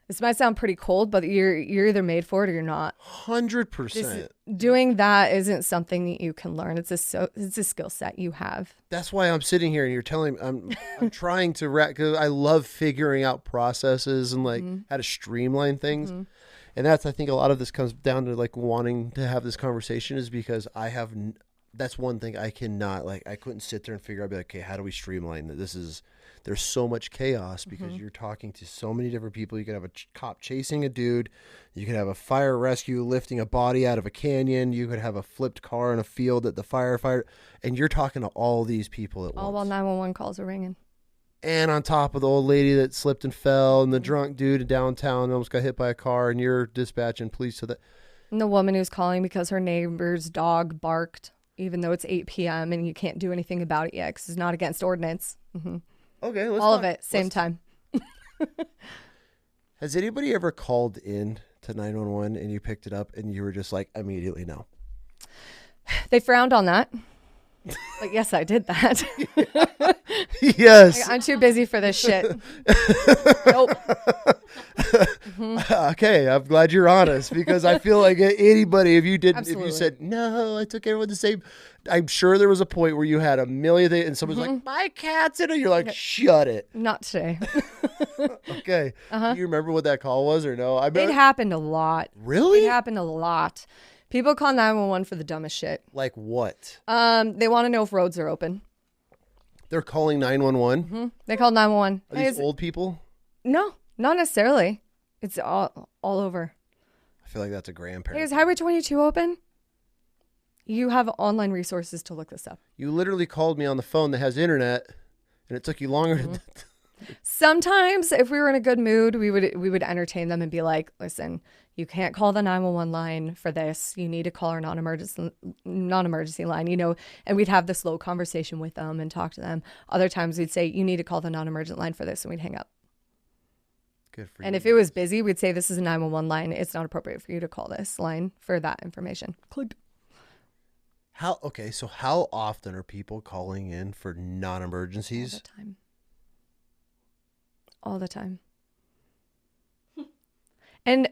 This might sound pretty cold, but you're either made for it or you're not. 100%. Doing that isn't something that you can learn. It's a skill set you have. That's why I'm sitting here and you're telling me I'm trying to because I love figuring out processes and like how to streamline things. And that's, I think a lot of this comes down to like wanting to have this conversation is because that's one thing I cannot, like, I couldn't sit there and figure out, be like, okay, how do we streamline that? There's so much chaos because you're talking to so many different people. You could have a cop chasing a dude. You could have a fire rescue lifting a body out of a canyon. You could have a flipped car in a field at the firefighter. And you're talking to all these people at once. All while 911 calls are ringing. And on top of the old lady that slipped and fell and the drunk dude in downtown and almost got hit by a car, and you're dispatching police to that. And the woman who's calling because her neighbor's dog barked, even though it's 8 p.m. and you can't do anything about it yet because it's not against ordinance. Okay, all of it, same time. Has anybody ever called in to 911 and you picked it up and you were just like, immediately no? They frowned on that. Like, yes, I did that. Yes. Like, I'm too busy for this shit. Nope. Okay, I'm glad you're honest because I feel like anybody, if you Absolutely. said, no, I took everyone the same, I'm sure there was a point where you had a million things and someone's like, my cat's in it. You're like, shut it. Not today. Okay. Do you remember what that call was or no? It happened a lot. Really? It happened a lot. People call 911 for the dumbest shit. Like what? They want to know if roads are open. They're calling 911? They call 911. Are these old people? No, not necessarily. It's all over. I feel like that's a grandparent. Hey, is Highway 22 open? You have online resources to look this up. You literally called me on the phone that has internet, and it took you longer to... Sometimes if we were in a good mood, we would entertain them and be like, listen, you can't call the 911 line for this. You need to call our non-emergency line, and we'd have this slow conversation with them and talk to them. Other times we'd say, you need to call the non-emergent line for this, and we'd hang up. Good for you. And if it was busy, we'd say, this is a 911 line. It's not appropriate for you to call this line for that information. Click. So how often are people calling in for non-emergencies? All the time. All the time. And,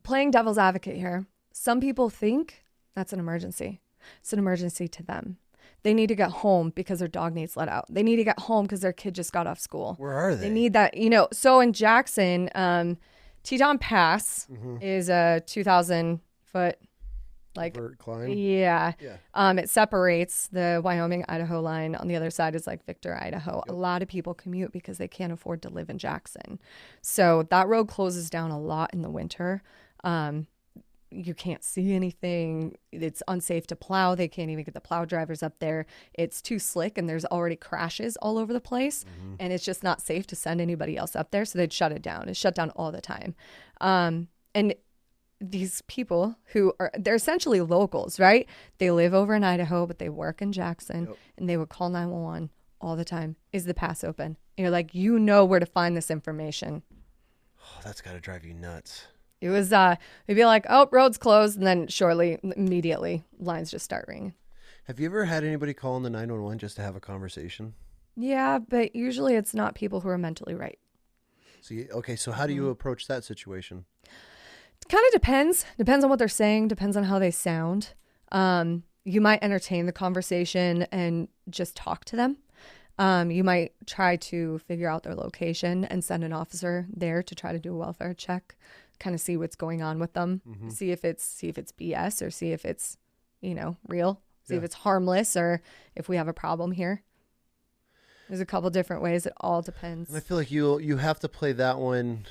playing devil's advocate here, some people think that's an emergency. It's an emergency to them. They need to get home because their dog needs let out. They need to get home because their kid just got off school. Where are they? They need that, So in Jackson, Teton Pass is a 2,000 foot, vert climb. Yeah. It separates the Wyoming-Idaho line. On the other side is like Victor, Idaho. Yep. A lot of people commute because they can't afford to live in Jackson. So that road closes down a lot in the winter. You can't see anything. It's unsafe to plow. They can't even get the plow drivers up there. It's too slick and there's already crashes all over the place. And it's just not safe to send anybody else up there. So they'd shut it down. It's shut down all the time. And these people they're essentially locals, right? They live over in Idaho, but they work in Jackson. Yep. And they would call 911 all the time. Is the pass open? And you're like, where to find this information. Oh, that's got to drive you nuts. It was, we'd be like, oh, road's closed. And then immediately, lines just start ringing. Have you ever had anybody call in the 911 just to have a conversation? Yeah, but usually it's not people who are mentally right. So how do you approach that situation? It kind of depends. Depends on what they're saying. Depends on how they sound. You might entertain the conversation and just talk to them. You might try to figure out their location and send an officer there to try to do a welfare check, kind of see what's going on with them, see if it's BS or see if it's, real, see if it's harmless or if we have a problem here. There's a couple different ways. It all depends. And I feel like you have to play that one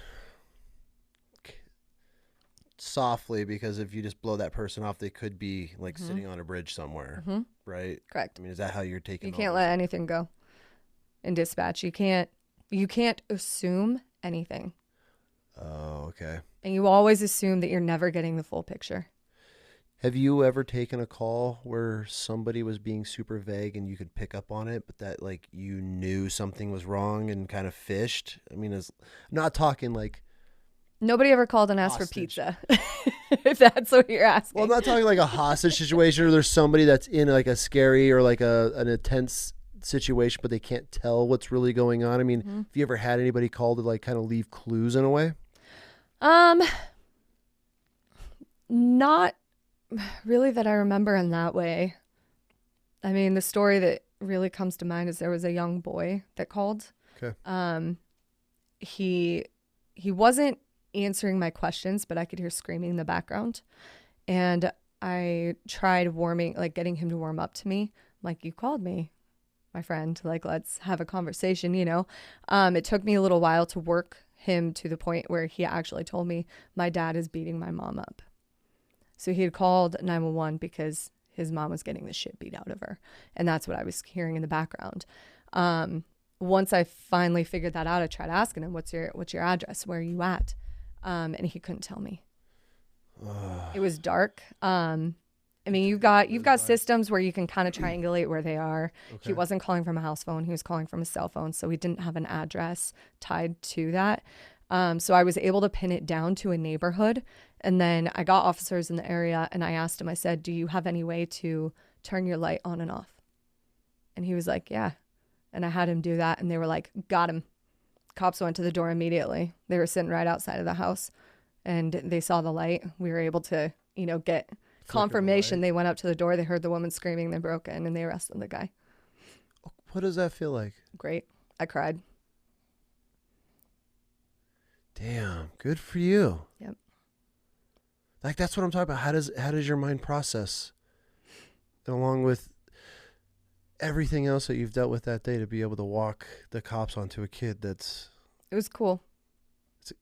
softly because if you just blow that person off, they could be like sitting on a bridge somewhere, right? Correct. I mean, is that how you're taking? You can't let anything go in dispatch. You can't assume anything. Oh, okay. And you always assume that you're never getting the full picture. Have you ever taken a call where somebody was being super vague and you could pick up on it, but that like you knew something was wrong and kind of fished? I mean, I'm not talking like Nobody ever called and asked hostage. for pizza, if that's what you're asking. Well, I'm not talking like a hostage situation or there's somebody that's in like a scary or like an intense situation, but they can't tell what's really going on. I mean, have you ever had anybody call to like kind of leave clues in a way? Not really that I remember in that way. I mean, the story that really comes to mind is there was a young boy that called. Okay. He wasn't answering my questions, but I could hear screaming in the background. And I tried getting him to warm up to me. Like, you called me, my friend, like, let's have a conversation, you know? It took me a little while to work him to the point where he actually told me my dad is beating my mom up. So he had called 911 because his mom was getting the shit beat out of her. And that's what I was hearing in the background. Once I finally figured that out, I tried asking him, what's your address? Where are you at? And he couldn't tell me. It was dark. I mean, you've got systems where you can kind of triangulate where they are. Okay. He wasn't calling from a house phone. He was calling from a cell phone. So he didn't have an address tied to that. So I was able to pin it down to a neighborhood. And then I got officers in the area and I asked him, I said, do you have any way to turn your light on and off? And he was like, yeah. And I had him do that. And they were like, got him. Cops went to the door immediately. They were sitting right outside of the house and they saw the light. We were able to, get confirmation. They went up to the door. They heard the woman screaming. They broke in and they arrested the guy. What does that feel like? Great. I cried. Damn, good for you. Yep. Like, that's what I'm talking about. How does your mind process along with everything else that you've dealt with that day to be able to walk the cops onto a kid it was cool. It's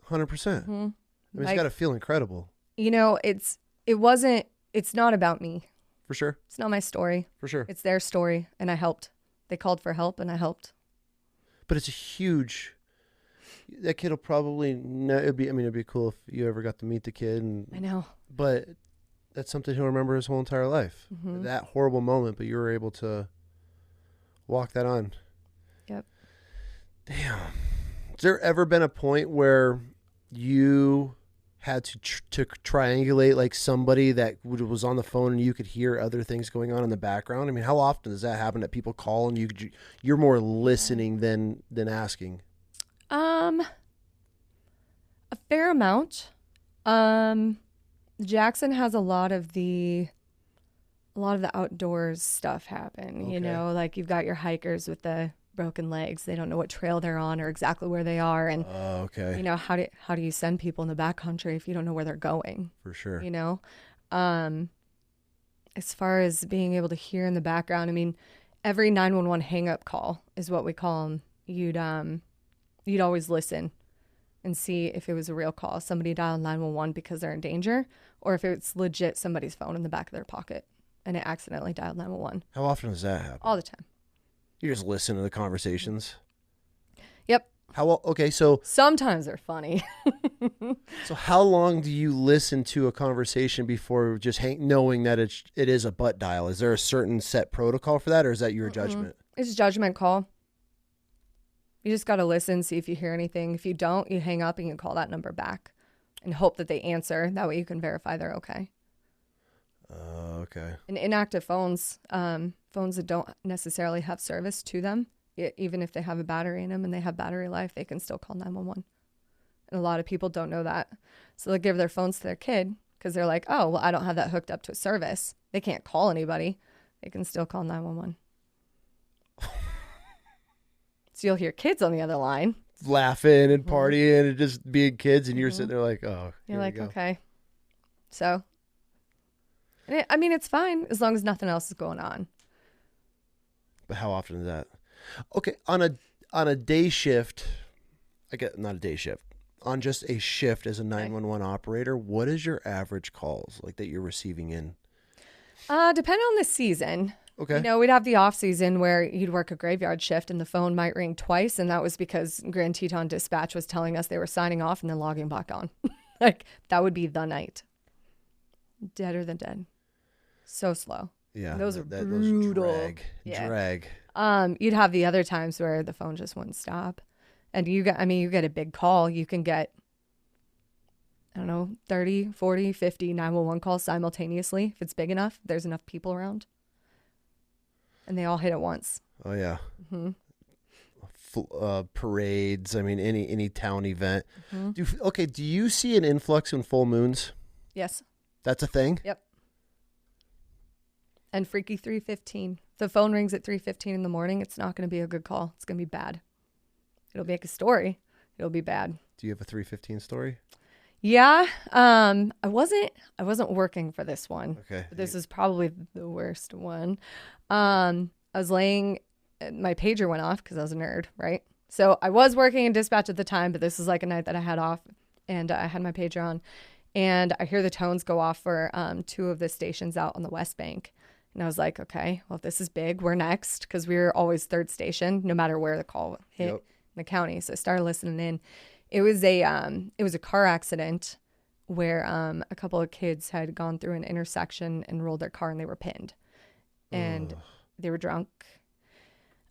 100%. Mm-hmm. I mean, it's got to feel incredible. It's not about me. For sure. It's not my story. For sure. It's their story and I helped. They called for help and I helped. But it's a huge... That kid will probably it'd be cool if you ever got to meet the kid. I know. But that's something he'll remember his whole entire life. Mm-hmm. That horrible moment, but you were able to walk that on. Yep. Damn. Has there ever been a point where you had to triangulate like somebody that was on the phone and you could hear other things going on in the background? I mean, how often does that happen that people call and you're more listening than asking? A fair amount. Jackson has a lot of the outdoors stuff happen. Okay. Like you've got your hikers with the broken legs. They don't know what trail they're on or exactly where they are. And, okay. How do you send people in the backcountry if you don't know where they're going? For sure. As far as being able to hear in the background, I mean, every 911 hang-up call is what we call them. You'd always listen and see if it was a real call. Somebody dialed 911 because they're in danger, or if it's legit somebody's phone in the back of their pocket and it accidentally dialed 911. How often does that happen? All the time. You just listen to the conversations? Yep. So sometimes they're funny. So how long do you listen to a conversation before just knowing that it is a butt dial? Is there a certain set protocol for that, or is that your judgment? It's a judgment call. You just got to listen, see if you hear anything. If you don't, you hang up and you call that number back and hope that they answer. That way you can verify they're okay. Okay. And inactive phones, phones that don't necessarily have service to them, even if they have a battery in them and they have battery life, they can still call 911. And a lot of people don't know that. So they give their phones to their kid because they're like, oh, well, I don't have that hooked up to a service. They can't call anybody. They can still call 911. So you'll hear kids on the other line laughing and partying and just being kids, and you're sitting there like, oh, you're like, okay. So, it's fine as long as nothing else is going on. But how often is that? Okay, on a day shift, not a day shift, on just a shift as a 911 operator, what is your average calls like that you're receiving in? Depending on the season. Okay. You know, we'd have the off season where you'd work a graveyard shift and the phone might ring twice. And that was because Grand Teton Dispatch was telling us they were signing off and then logging back on. Like, that would be the night. Deader than dead. So slow. Yeah. Those are brutal. Those drag. You'd have the other times where the phone just wouldn't stop. And you get a big call. You can get, I don't know, 30, 40, 50 911 calls simultaneously. If it's big enough, there's enough people around. And they all hit at once. Oh, yeah. Mm-hmm. Parades. I mean, any town event. Mm-hmm. Do you see an influx in full moons? Yes. That's a thing? Yep. And freaky 3:15. The phone rings at 3:15 in the morning. It's not going to be a good call. It's going to be bad. It'll make a story. It'll be bad. Do you have a 3:15 story? Yeah. I wasn't working for this one. Okay. But this is probably the worst one. I was laying, my pager went off because I was a nerd, right? So I was working in dispatch at the time, but this is like a night that I had off, and I had my pager on, and I hear the tones go off for 2 of the stations out on the West Bank. And I was like, okay, well, if this is big, we're next, because we were always third station, no matter where the call hit in the county. So I started listening in. It was a car accident where a couple of kids had gone through an intersection and rolled their car, and they were pinned, and they were drunk.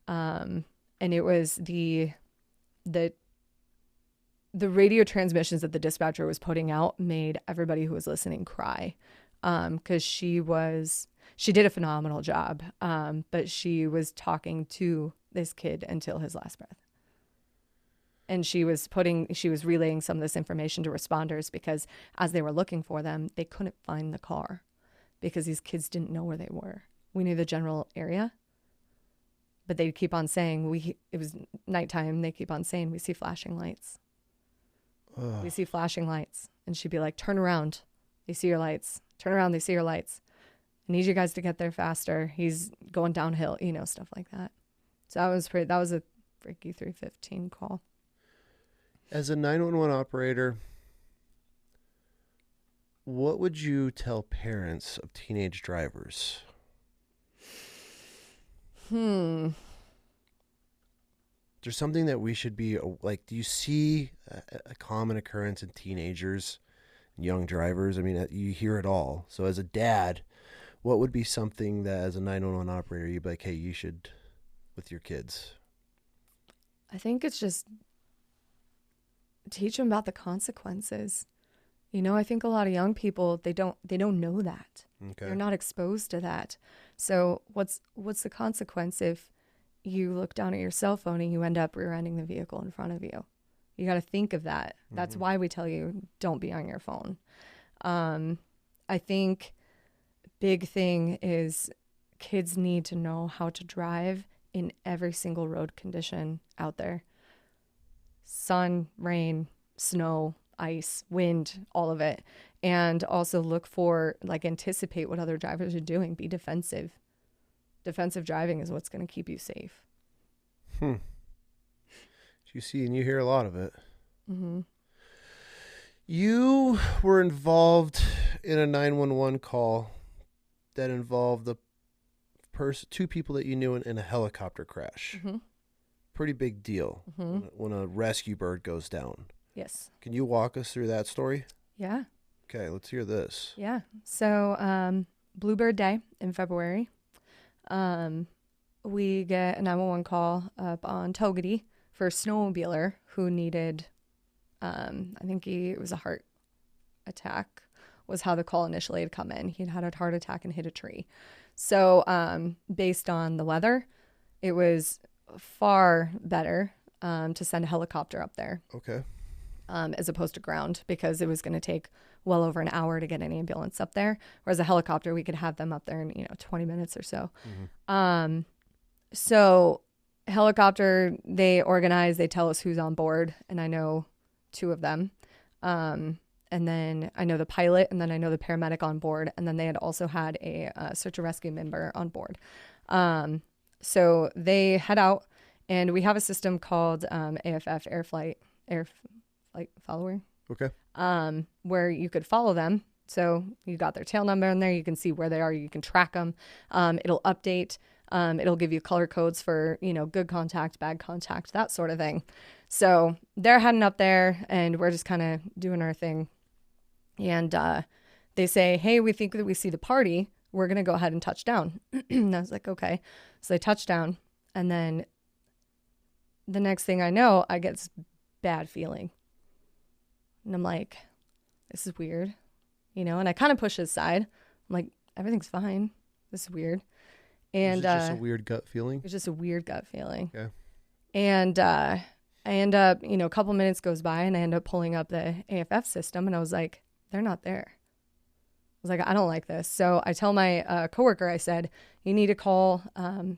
And it was the radio transmissions that the dispatcher was putting out made everybody who was listening cry, because she did a phenomenal job, but she was talking to this kid until his last breath. And she was relaying some of this information to responders, because as they were looking for them, they couldn't find the car because these kids didn't know where they were. We knew the general area, but they'd keep on saying, it was nighttime. They keep on saying, we see flashing lights. Ugh. We see flashing lights. And she'd be like, turn around. They see your lights. Turn around. They see your lights. I need you guys to get there faster. He's going downhill, stuff like that. So that was a freaky 3:15 call. As a 911 operator, what would you tell parents of teenage drivers? There's something that we should be like, do you see a common occurrence in teenagers and young drivers? I mean, you hear it all. So as a dad, what would be something that as a 911 operator, you'd be like, hey, you should with your kids? I think it's just teach them about the consequences. I think a lot of young people, they don't know that. Okay. They're not exposed to that. So what's the consequence if you look down at your cell phone and you end up rear-ending the vehicle in front of you? You got to think of that. Mm-hmm. That's why we tell you don't be on your phone. I think big thing is kids need to know how to drive in every single road condition out there. Sun, rain, snow, ice, wind, all of it. And also look for, anticipate what other drivers are doing. Be defensive. Defensive driving is what's going to keep you safe. You see and you hear a lot of it. Mm-hmm. You were involved in a 911 call that involved two people that you knew in a helicopter crash. Mm-hmm. Pretty big deal. Mm-hmm. When a rescue bird goes down. Yes. Can you walk us through that story? Yeah. Okay, let's hear this. Yeah. So, Bluebird Day in February, we get a 911 call up on Togety for a snowmobiler who needed, I think it was a heart attack, was how the call initially had come in. He'd had a heart attack and hit a tree. So, based on the weather, it was far better to send a helicopter up there. Okay. As opposed to ground, because it was going to take well over an hour to get an ambulance up there. Whereas a helicopter, we could have them up there in 20 minutes or so. Mm-hmm. So helicopter, they organize, they tell us who's on board, and I know 2 of them. And then I know the pilot, and then I know the paramedic on board, and then they had also had a search and rescue member on board. So they head out, and we have a system called AFF, Air Flight Follower. Okay. Where you could follow them So you got their tail number in there. You can see where they are. You can track them. It'll update. It'll give you color codes for, good contact, bad contact, that sort of thing. So they're heading up there and we're just kind of doing our thing. And they say, hey, we think that we see the party. We're going to go ahead and touch down. And I was like, okay. So they touch down. And then the next thing I know, I get this bad feeling. And I'm like, this is weird. And I kind of push it aside. I'm like, everything's fine. This is weird. And is it just a weird gut feeling? It's just a weird gut feeling. Okay. And I end up, a couple minutes goes by and I end up pulling up the AFF system and I was like, they're not there. I was like, I don't like this. So I tell my coworker, I said, you need to call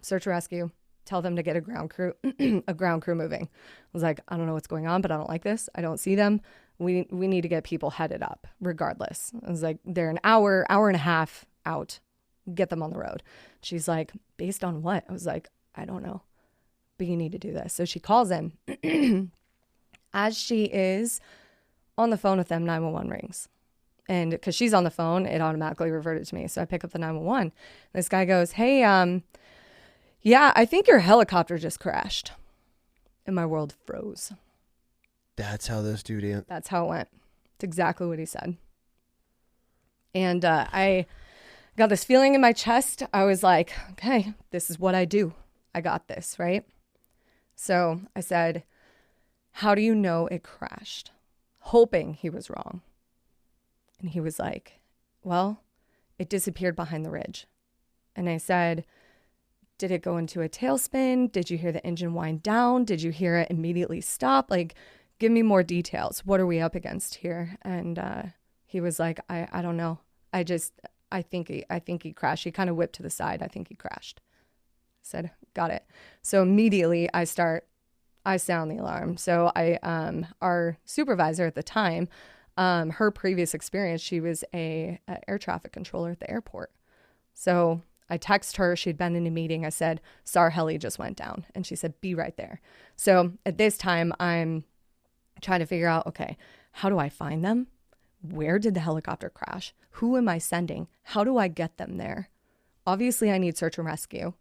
search and rescue. Tell them to get a ground crew moving. I was like, I don't know what's going on, but I don't like this. I don't see them. We need to get people headed up regardless. I was like, they're an hour and a half out. Get them on the road. She's like, based on what? I was like, I don't know, but you need to do this. So she calls in. As she is on the phone with them, 911 rings. And because she's on the phone, it automatically reverted to me. So I pick up the 911. This guy goes, hey, yeah, I think your helicopter just crashed. And my world froze. That's how this dude That's how it went. It's exactly what he said. And I got this feeling in my chest. I was like, okay, this is what I do. I got this, right? So I said, how do you know it crashed? Hoping he was wrong. And he was like, well, it disappeared behind the ridge. And I said, did it go into a tailspin? Did you hear the engine wind down? Did you hear it immediately stop? Like, give me more details. What are we up against here? And he was like, I don't know. I think he crashed. He kind of whipped to the side. I think he crashed. I said, got it. So immediately I sound the alarm. So our supervisor at the time, her previous experience, she was a air traffic controller at the airport. So I text her. She'd been in a meeting. I said, SAR heli just went down. And she said, be right there. So at this time, I'm trying to figure out, okay, how do I find them? Where did the helicopter crash? Who am I sending? How do I get them there? Obviously, I need search and rescue.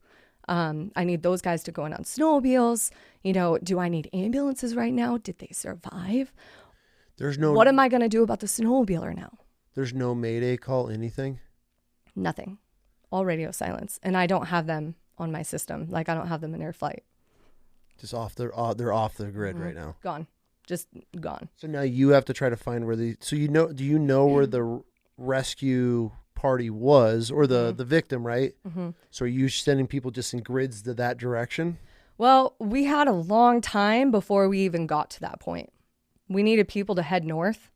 I need those guys to go in on snowmobiles. Do I need ambulances right now? Did they survive? What am I going to do about the snowmobiler now? There's no Mayday call, anything? Nothing. All radio silence. And I don't have them on my system. Like, I don't have them in air flight. Just they're off the grid right now. Gone. Just gone. So now you have to try to find where do you know where the rescue party was, or the victim, right? Mm-hmm. So are you sending people just in grids to that direction? Well, we had a long time before we even got to that point. We needed people to head north,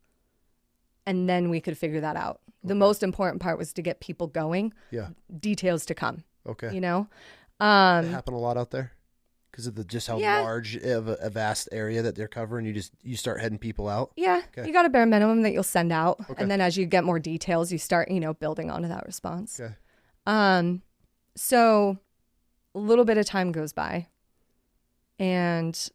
and then we could figure that out. Okay. The most important part was to get people going. Yeah. Details to come. Okay. That happen a lot out there? Because of just how large of a vast area that they're covering, you start heading people out? Yeah. Okay. You got a bare minimum that you'll send out. Okay. And then as you get more details, you start, building onto that response. Okay. So a little bit of time goes by and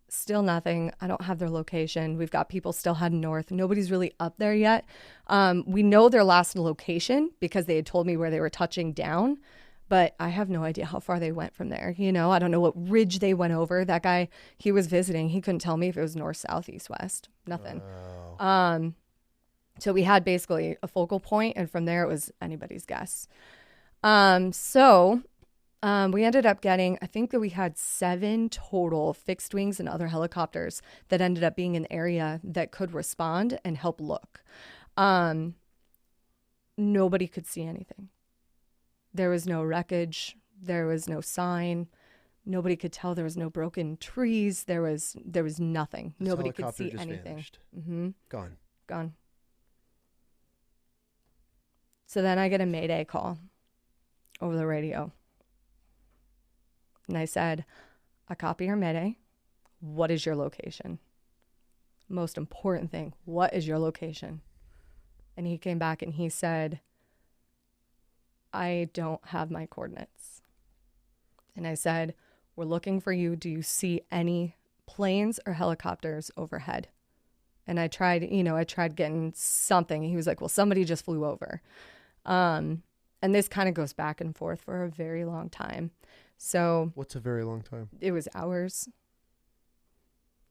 still nothing. I don't have their location. We've got people still heading north. Nobody's really up there yet. We know their last location because they had told me where they were touching down. But I have no idea how far they went from there. I don't know what ridge they went over. That guy, he was visiting. He couldn't tell me if it was north, south, east, west. Nothing. Oh. So we had basically a focal point, and from there it was anybody's guess. So we ended up getting, I think that we had 7 total fixed wings and other helicopters that ended up being in the area that could respond and help look. Nobody could see anything. There was no wreckage. There was no sign. Nobody could tell. There was no broken trees. There was nothing. This Nobody could see anything. Mm-hmm. Gone. So then I get a Mayday call over the radio. And I said, I copy your Mayday. What is your location? Most important thing, what is your location? And he came back and he said, I don't have my coordinates. And I said, we're looking for you. Do you see any planes or helicopters overhead? And I tried getting something. He was like, well, somebody just flew over. And this kind of goes back and forth for a very long time. So what's a very long time? It was hours.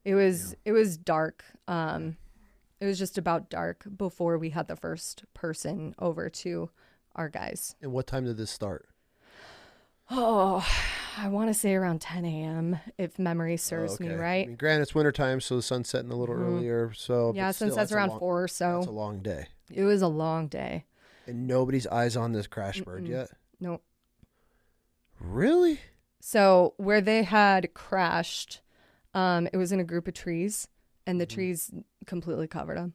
It was dark. It was just about dark before we had the first person over to our guys. And what time did this start? Oh, I want to say around 10 a.m. if memory serves me right. I mean, granted, it's wintertime, so the sun's setting a little earlier. So yeah, sunset's around 4 or so. That's a long day. It was a long day. And nobody's eyes on this crash bird yet? Nope. Really? So where they had crashed, it was in a group of trees, and the trees completely covered them.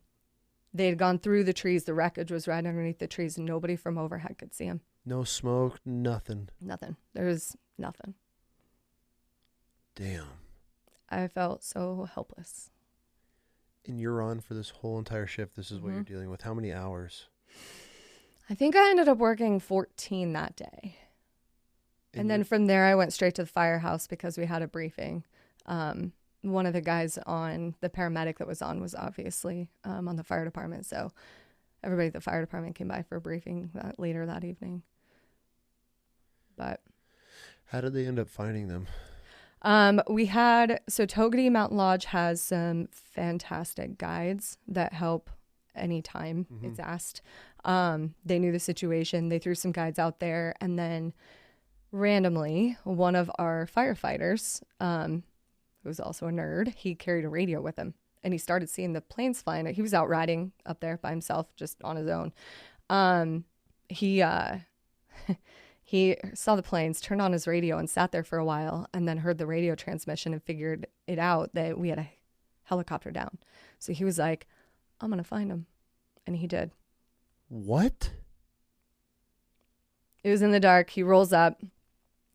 They had gone through the trees. The wreckage was right underneath the trees, and nobody from overhead could see them. No smoke, nothing. Nothing. There was nothing. Damn. I felt so helpless. And you're on for this whole entire shift. This is what you're dealing with. How many hours? I think I ended up working 14 that day. And then from there, I went straight to the firehouse because we had a briefing. One of the guys the paramedic that was on was obviously on the fire department. So everybody at the fire department came by for a briefing later that evening. But how did they end up finding them? Togety Mountain Lodge has some fantastic guides that help anytime it's asked. They knew the situation. They threw some guides out there, and then randomly, one of our firefighters, who was also a nerd, he carried a radio with him, and he started seeing the planes flying. He was out riding up there by himself, just on his own. He saw the planes, turned on his radio, and sat there for a while, and then heard the radio transmission and figured it out that we had a helicopter down. So he was like, I'm going to find him. And he did. What? It was in the dark. He rolls up.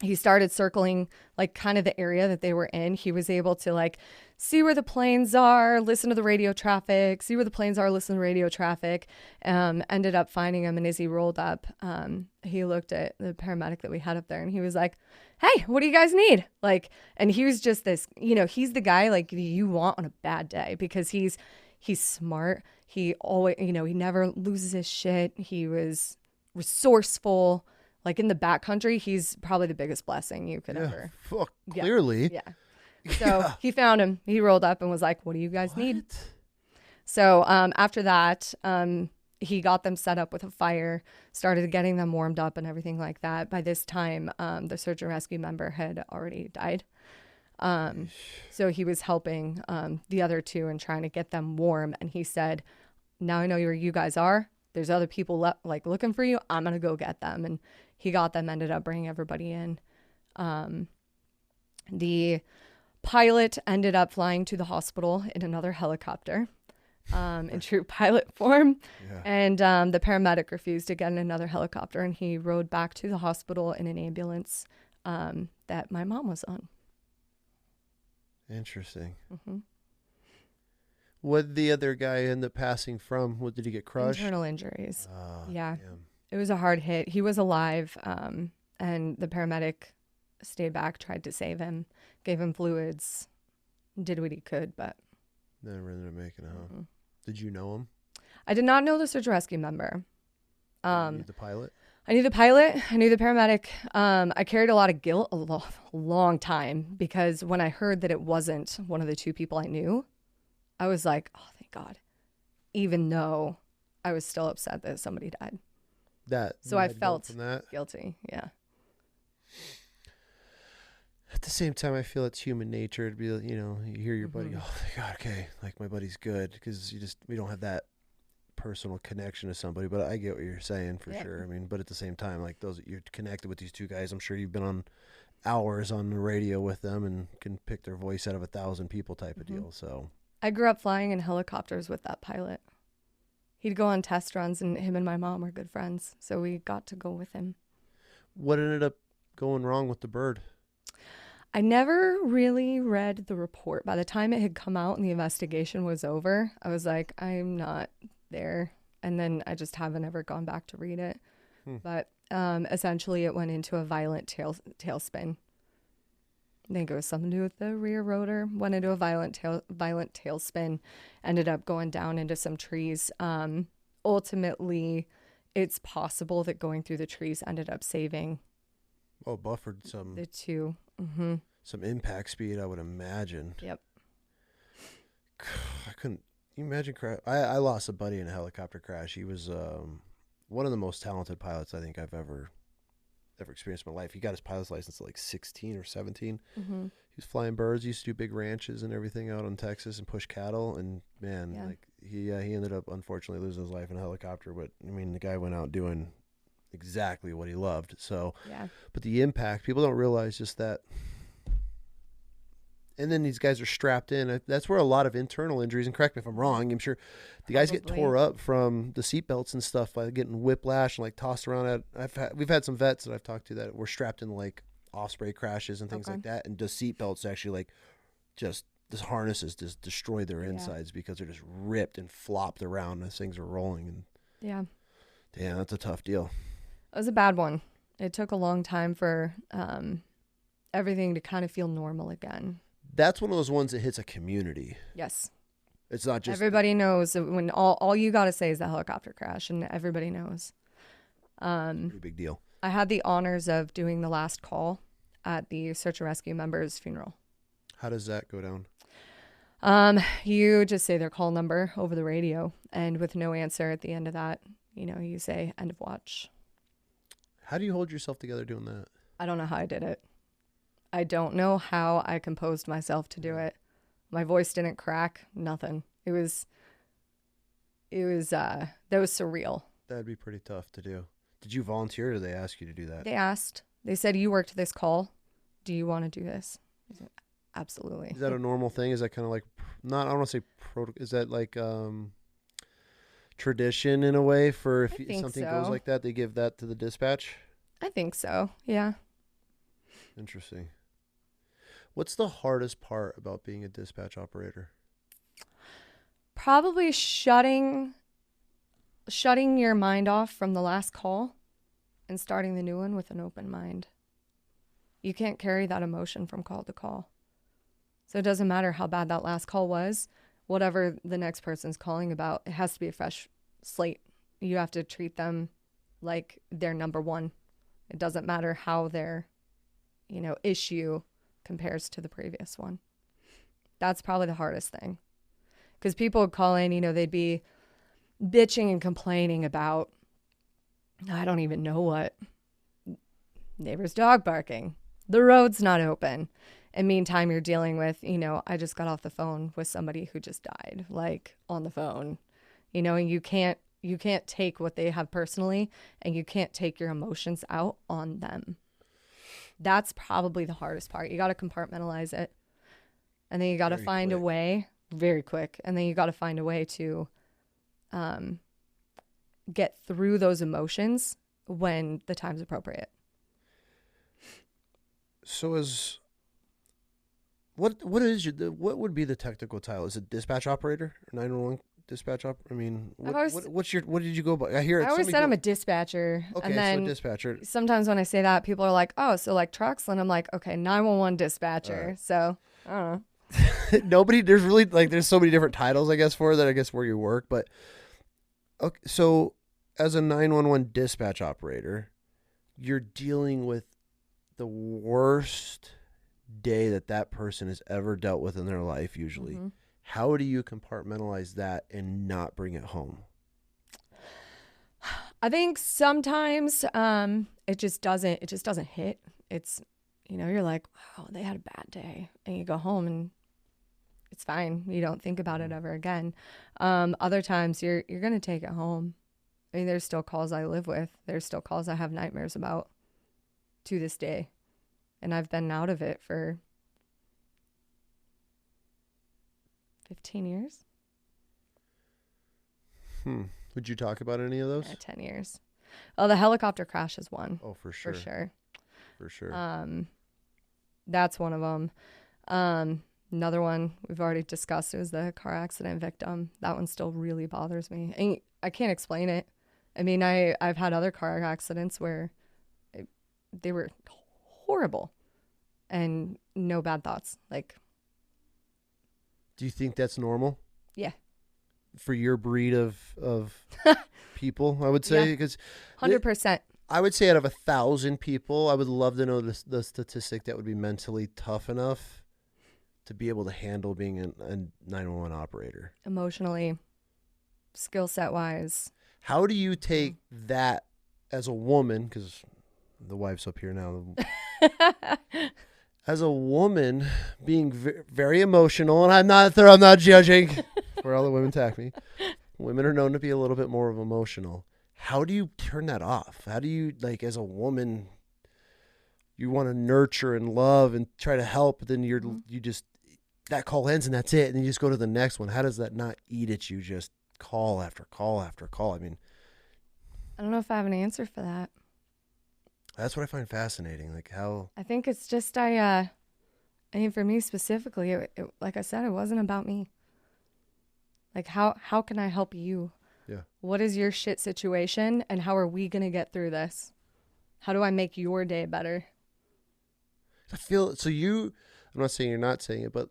He started circling like kind of the area that they were in. He was able to like see where the planes are, listen to the radio traffic, ended up finding him. And as he rolled up, he looked at the paramedic that we had up there, and he was like, hey, what do you guys need? Like, and he was just this, he's the guy like you want on a bad day because he's smart. He always, he never loses his shit. He was resourceful. Like in the backcountry, he's probably the biggest blessing you could ever. Fuck, clearly. Yeah. So he found him. He rolled up and was like, what do you guys need? So after that, he got them set up with a fire, started getting them warmed up and everything like that. By this time, the search and rescue member had already died. So he was helping the other two and trying to get them warm. And he said, now I know where you guys are. There's other people like looking for you. I'm going to go get them. And he got them, ended up bringing everybody in. The pilot ended up flying to the hospital in another helicopter in true pilot form. Yeah. And the paramedic refused to get in another helicopter. And he rode back to the hospital in an ambulance that my mom was on. Interesting. Mm-hmm. What did the other guy end up passing from? What did he get crushed? Internal injuries. Yeah. Damn. It was a hard hit. He was alive, and the paramedic stayed back, tried to save him, gave him fluids, did what he could, but never ended up making it home. Did you know him? I did not know the search and rescue member. You knew the pilot? I knew the pilot. I knew the paramedic. I carried a lot of guilt a long time because when I heard that it wasn't one of the two people I knew, I was like, oh, thank God. Even though I was still upset that somebody died. So I felt guilty. Yeah. At the same time, I feel it's human nature to be, you hear your buddy, oh, thank God, okay, like my buddy's good, because we don't have that personal connection to somebody. But I get what you're saying for sure. I mean, but at the same time, like you're connected with these two guys. I'm sure you've been on hours on the radio with them and can pick their voice out of 1,000 people type of deal. So I grew up flying in helicopters with that pilot. He'd go on test runs, and him and my mom were good friends, so we got to go with him. What ended up going wrong with the bird? I never really read the report. By the time it had come out and the investigation was over, I was like, I'm not there. And then I just haven't ever gone back to read it. But essentially it went into a violent tailspin. I think it was something to do with the rear rotor. Went into a violent tailspin, ended up going down into some trees. Ultimately, it's possible that going through the trees ended up saving. Oh, buffered some. The two. Mm-hmm. Some impact speed, I would imagine. Yep. I couldn't. You imagine crash? I lost a buddy in a helicopter crash. He was one of the most talented pilots I think I've ever experienced in my life. He got his pilot's license at like 16 or 17. Mm-hmm. He was flying birds. He used to do big ranches and everything out in Texas and push cattle. And man, like he ended up unfortunately losing his life in a helicopter. But I mean, the guy went out doing exactly what he loved. So, but the impact, people don't realize just that. And then these guys are strapped in. That's where a lot of internal injuries, and correct me if I'm wrong, I'm sure the guys get tore up from the seatbelts and stuff by getting whiplash and like tossed around. We've had some vets that I've talked to that were strapped in like Osprey crashes and things like that. And the seatbelts actually like just, this harnesses just destroy their insides because they're just ripped and flopped around as things are rolling. And damn, that's a tough deal. It was a bad one. It took a long time for everything to kind of feel normal again. That's one of those ones that hits a community. Yes. It's not just... Everybody knows when all you got to say is the helicopter crash, and everybody knows. Pretty big deal. I had the honors of doing the last call at the search and rescue member's funeral. How does that go down? You just say their call number over the radio, and with no answer at the end of that, you say end of watch. How do you hold yourself together doing that? I don't know how I did it. I don't know how I composed myself to do it. My voice didn't crack, nothing. That was surreal. That'd be pretty tough to do. Did you volunteer or did they ask you to do that? They asked. They said, you worked this call. Do you want to do this? I said, absolutely. Is that a normal thing? Is that kind of like, I don't want to say, is that like tradition in a way for if something goes like that, they give that to the dispatch? I think so, yeah. Interesting. What's the hardest part about being a dispatch operator? Probably shutting your mind off from the last call and starting the new one with an open mind. You can't carry that emotion from call to call. So it doesn't matter how bad that last call was, whatever the next person's calling about, it has to be a fresh slate. You have to treat them like they're number one. It doesn't matter how their, issue compares to the previous one. That's probably the hardest thing. Because people would call in, they'd be bitching and complaining about, I don't even know what, neighbor's dog barking, the road's not open. And meantime, you're dealing with, I just got off the phone with somebody who just died, like on the phone, and you can't take what they have personally, and you can't take your emotions out on them. That's probably the hardest part. You got to compartmentalize it. And then you got to find a way, very quick. And then you got to find a way to get through those emotions when the time's appropriate. So what would be the technical title? Is it dispatch operator or 911 dispatch op? I mean, what did you go by? I always said I'm a dispatcher. Okay, and then so dispatcher. Sometimes when I say that, people are like, oh, so like trucks? And I'm like, okay, 911 dispatcher. Right. So, I don't know. There's so many different titles, I guess, for that, I guess, where you work. But, okay, so as a 911 dispatch operator, you're dealing with the worst day that person has ever dealt with in their life, usually. Mm-hmm. How do you compartmentalize that and not bring it home? I think sometimes it just doesn't hit. It's, you're like, wow, they had a bad day. And you go home and it's fine. You don't think about it ever again. Other times you're going to take it home. I mean, there's still calls I live with. There's still calls I have nightmares about to this day. And I've been out of it for 15 years. Would you talk about any of those? 10 years. Oh, the helicopter crash is one. Oh, for sure. For sure. That's one of them. Another one we've already discussed is the car accident victim. That one still really bothers me. And I can't explain it. I mean, I've had other car accidents where they were horrible. and no bad thoughts. Like, do you think that's normal? Yeah. For your breed of people, I would say, because 100%. I would say out of 1,000 people, I would love to know the statistic that would be mentally tough enough to be able to handle being a 911 operator. Emotionally, skill set wise. How do you take that as a woman? Because the wife's up here now. As a woman, being very emotional, and I'm not judging where all the women attack me. Women are known to be a little bit more of emotional. How do you turn that off? How do you, like, as a woman, you want to nurture and love and try to help, but then you just, that call ends and that's it, and you just go to the next one. How does that not eat at you? Just call after call after call. I mean, I don't know if I have an answer for that. That's what I find fascinating. Like how I think it's just I mean, for me specifically, it, like I said, it wasn't about me. Like how can I help you? Yeah. What is your shit situation, and how are we gonna get through this? How do I make your day better? I feel so. I'm not saying you're not saying it, but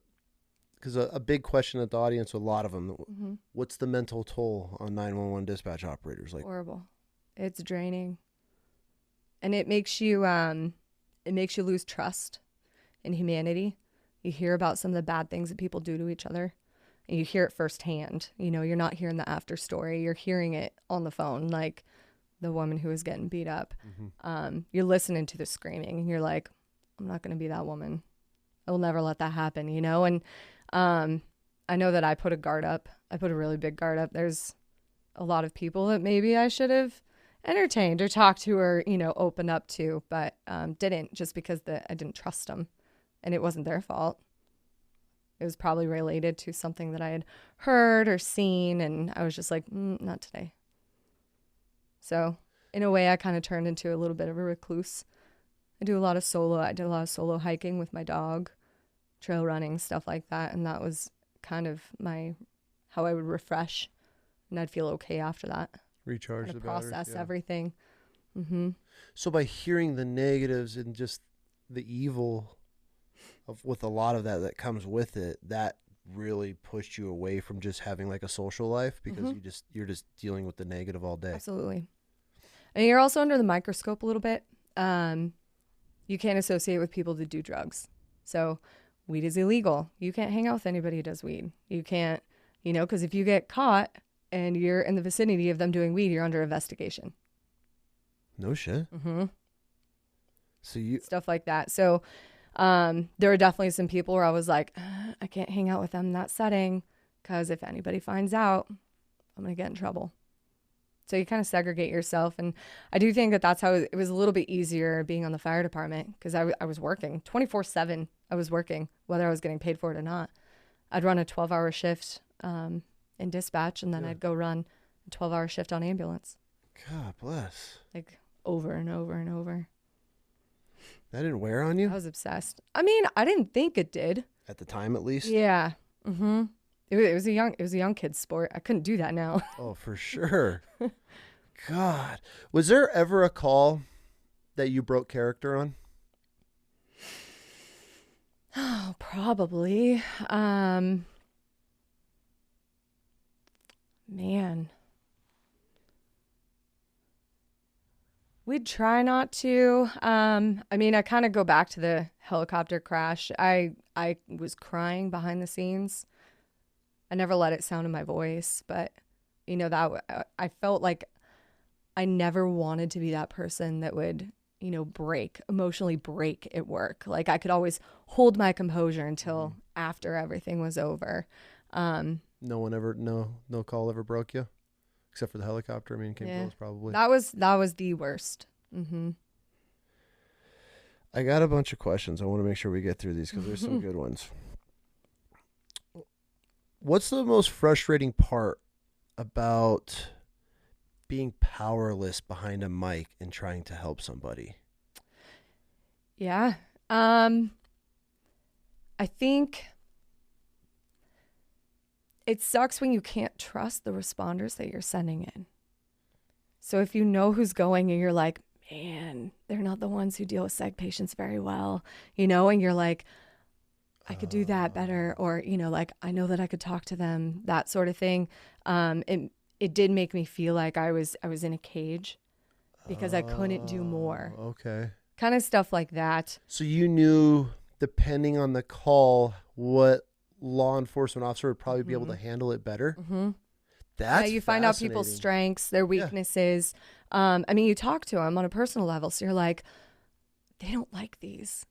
because a big question at the audience, with a lot of them, what's the mental toll on 911 dispatch operators? Like horrible. It's draining. And it makes you lose trust in humanity. You hear about some of the bad things that people do to each other, and you hear it firsthand. You know, you're not hearing the after story. You're hearing it on the phone, like the woman who was getting beat up. You're listening to the screaming, and you're like, I'm not going to be that woman. I will never let that happen, you know? And I know that I put a guard up. I put a really big guard up. There's a lot of people that maybe I should have entertained or talked to or, you know, opened up to, but didn't, just because I didn't trust them, and it wasn't their fault. It was probably related to something that I had heard or seen, and I was just like, not today. So in a way, I kind of turned into a little bit of a recluse. I did a lot of solo hiking with my dog, trail running, stuff like that, and that was kind of how I would refresh, and I'd feel okay after that. Recharge the process batteries, everything. So by hearing the negatives and just the evil with a lot of that comes with it, that really pushed you away from just having like a social life, because you're just dealing with the negative all day. Absolutely. And you're also under the microscope a little bit. You can't associate with people that do drugs. So weed is illegal. You can't hang out with anybody who does weed. You can't, you know, because if you get caught and you're in the vicinity of them doing weed, you're under investigation. No shit. So stuff like that. So there are definitely some people where I was like, I can't hang out with them in that setting, because if anybody finds out, I'm going to get in trouble. So you kind of segregate yourself. And I do think that that's how it was a little bit easier being on the fire department, because I was working 24/7. I was working, whether I was getting paid for it or not. I'd run a 12-hour shift in dispatch, and then I'd go run a 12-hour shift on ambulance. God bless. Like over and over and over. That didn't wear on you? I was obsessed. I mean, I didn't think it did. At the time, at least? Yeah. It was a young kid's sport. I couldn't do that now. Oh, for sure. God. Was there ever a call that you broke character on? Oh, probably. Man. We'd try not to. I mean, I kind of go back to the helicopter crash. I was crying behind the scenes. I never let it sound in my voice, but you know, that I felt like I never wanted to be that person that would, you know, emotionally break at work. Like I could always hold my composure until after everything was over. No call ever broke you? Except for the helicopter. I mean, came close probably. That was the worst. I got a bunch of questions. I want to make sure we get through these, because there's some good ones. What's the most frustrating part about being powerless behind a mic and trying to help somebody? Yeah. I think it sucks when you can't trust the responders that you're sending in. So if you know who's going and you're like, man, they're not the ones who deal with psych patients very well, you know, and you're like, I could do that better. Or, you know, like, I know that I could talk to them, that sort of thing. It did make me feel like I was in a cage because I couldn't do more. Okay. Kind of stuff like that. So you knew, depending on the call, what law enforcement officer would probably be able to handle it better. Mm-hmm. That's you find out people's strengths, their weaknesses. Yeah. I mean, you talk to them on a personal level. So you're like, they don't like these.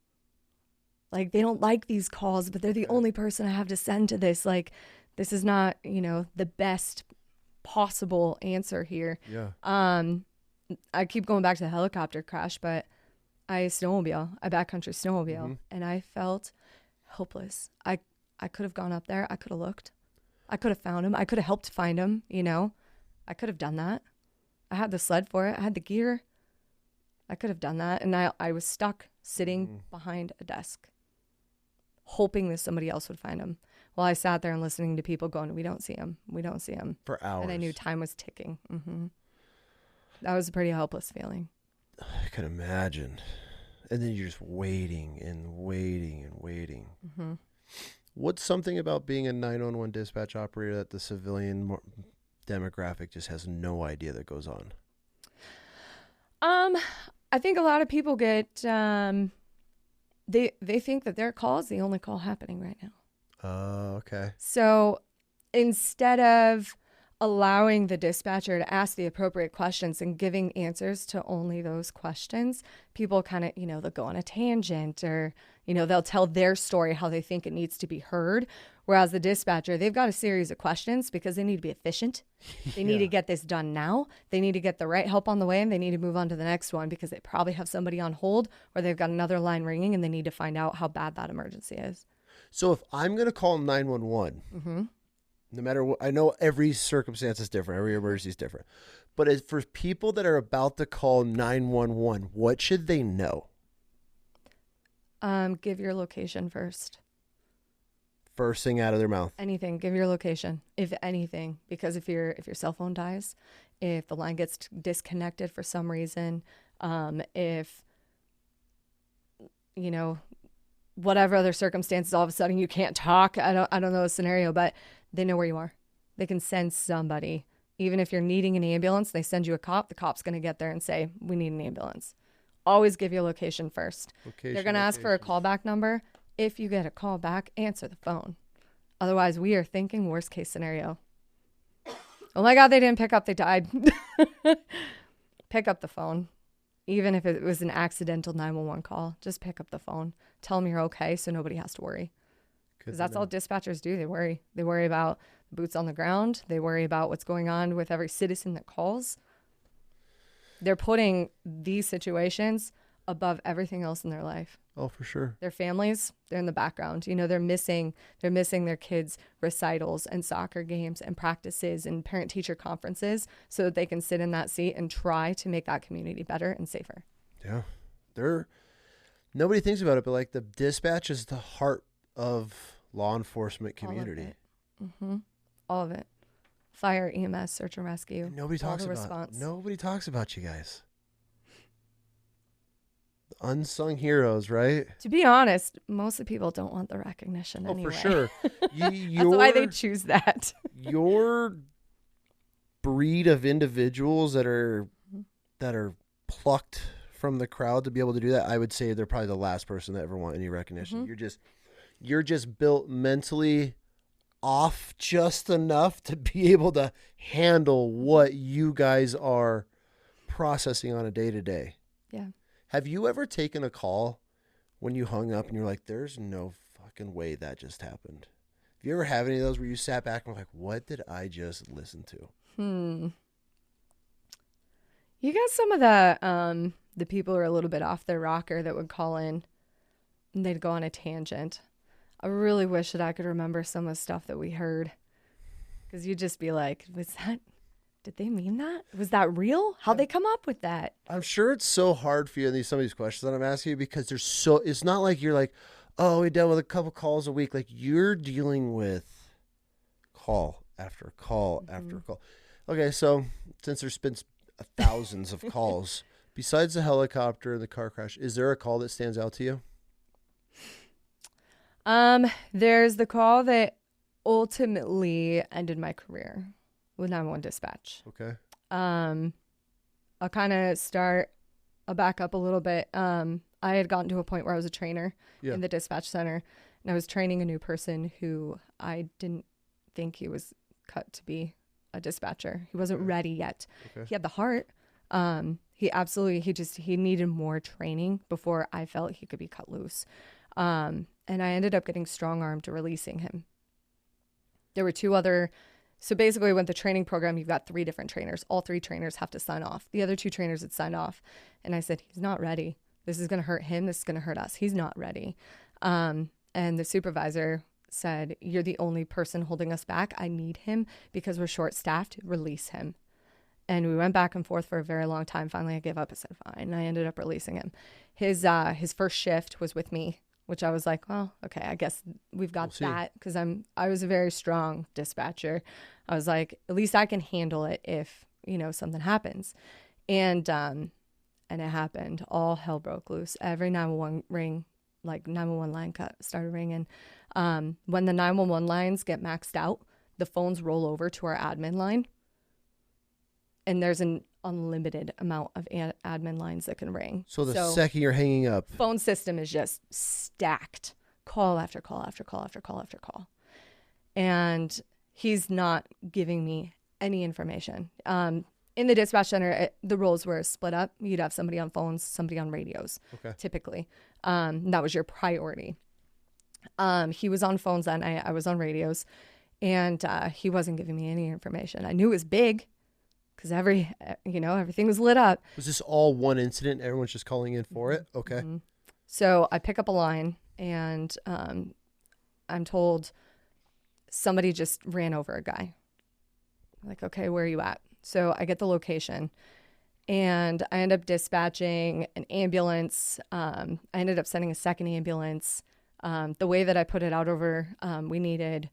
Like, they don't like these calls, but they're the only person I have to send to this. Like, this is not, you know, the best possible answer here. Yeah. I keep going back to the helicopter crash, but I backcountry snowmobile, and I felt hopeless. I could have gone up there. I could have looked. I could have found him. I could have helped find him, you know. I could have done that. I had the sled for it. I had the gear. I could have done that. And I was stuck sitting behind a desk, hoping that somebody else would find him. While I sat there and listening to people going, we don't see him. We don't see him. For hours. And I knew time was ticking. That was a pretty helpless feeling. I can imagine. And then you're just waiting and waiting and waiting. What's something about being a 911 dispatch operator that the civilian demographic just has no idea that goes on? I think a lot of people get, they think that their call is the only call happening right now. Oh, okay. So instead of allowing the dispatcher to ask the appropriate questions and giving answers to only those questions, people kind of, you know, they'll go on a tangent, or, you know, they'll tell their story how they think it needs to be heard. Whereas the dispatcher, they've got a series of questions because they need to be efficient. They need to get this done now. They need to get the right help on the way, and they need to move on to the next one because they probably have somebody on hold, or they've got another line ringing and they need to find out how bad that emergency is. So if I'm going to call 911, no matter what, I know every circumstance is different. Every emergency is different. But as for people that are about to call 911, what should they know? Give your location first. First thing out of their mouth. Anything. Give your location, if anything, because if your cell phone dies, if the line gets disconnected for some reason, if, you know, whatever other circumstances, all of a sudden you can't talk. I don't know a scenario, but they know where you are. They can send somebody. Even if you're needing an ambulance, they send you a cop. The cop's going to get there and say, we need an ambulance. Always give your location first. They're going to ask for a callback number. If you get a call back, answer the phone. Otherwise, we are thinking worst case scenario. Oh my God, they didn't pick up. They died. Pick up the phone. Even if it was an accidental 911 call, just pick up the phone. Tell them you're okay so nobody has to worry. Because that's all dispatchers do. They worry. They worry about boots on the ground. They worry about what's going on with every citizen that calls. They're putting these situations above everything else in their life. Oh, for sure. Their families, they're in the background. You know, they're missing their kids' recitals and soccer games and practices and parent-teacher conferences so that they can sit in that seat and try to make that community better and safer. Yeah. Nobody thinks about it, but like the dispatch is the heart of law enforcement community. All of it. Fire, EMS, search and rescue. And nobody talks about you guys. Unsung heroes, right? To be honest, most of the people don't want the recognition anyway. For sure. That's why they choose that. Your breed of individuals that are plucked from the crowd to be able to do that, I would say they're probably the last person that ever want any recognition. You're just built mentally off just enough to be able to handle what you guys are processing on a day-to-day. Yeah. Have you ever taken a call when you hung up and you're like, there's no fucking way that just happened? Have you ever had any of those where you sat back and were like, what did I just listen to? You got some of the people who are a little bit off their rocker that would call in and they'd go on a tangent. I really wish that I could remember some of the stuff that we heard. Because you'd just be like, did they mean that? Was that real? How'd they come up with that? I'm sure it's so hard for you some of these questions that I'm asking you because it's not like you're like, oh, we dealt with a couple calls a week. Like you're dealing with call after call after call. Okay, so since there's been thousands of calls, Besides the helicopter and the car crash, is there a call that stands out to you? There's the call that ultimately ended my career with 911 dispatch. Okay. I'll kind of I'll back up a little bit. I had gotten to a point where I was a trainer in the dispatch center, and I was training a new person who I didn't think he was cut to be a dispatcher. He wasn't ready yet. Okay. He had the heart. He needed more training before I felt he could be cut loose. And I ended up getting strong-armed to releasing him. There were so basically with the training program, you've got 3 different trainers. All 3 trainers have to sign off. The other 2 trainers had signed off. And I said, he's not ready. This is going to hurt him. This is going to hurt us. He's not ready. And the supervisor said, you're the only person holding us back. I need him because we're short-staffed. Release him. And we went back and forth for a very long time. Finally, I gave up. I said, fine. And I ended up releasing him. His first shift was with me, which I was like, well, okay, I guess we've got that, because I was a very strong dispatcher. I was like, at least I can handle it if, something happens. And it happened. All hell broke loose. Every 911 line started ringing. When the 911 lines get maxed out, the phones roll over to our admin line. And there's an unlimited amount of admin lines that can ring. So the second you're hanging up, phone system is just stacked, call after call after call after call after call. And he's not giving me any information. In the dispatch center, the roles were split up. You'd have somebody on phones, somebody on radios, typically. That was your priority. He was on phones that night. I was on radios. And he wasn't giving me any information. I knew it was big, because everything was lit up. Was this all one incident? Everyone's just calling in for it? Okay. Mm-hmm. So I pick up a line, and I'm told somebody just ran over a guy. I'm like, okay, where are you at? So I get the location, and I end up dispatching an ambulance. I ended up sending a second ambulance. The way that I put it out over, we needed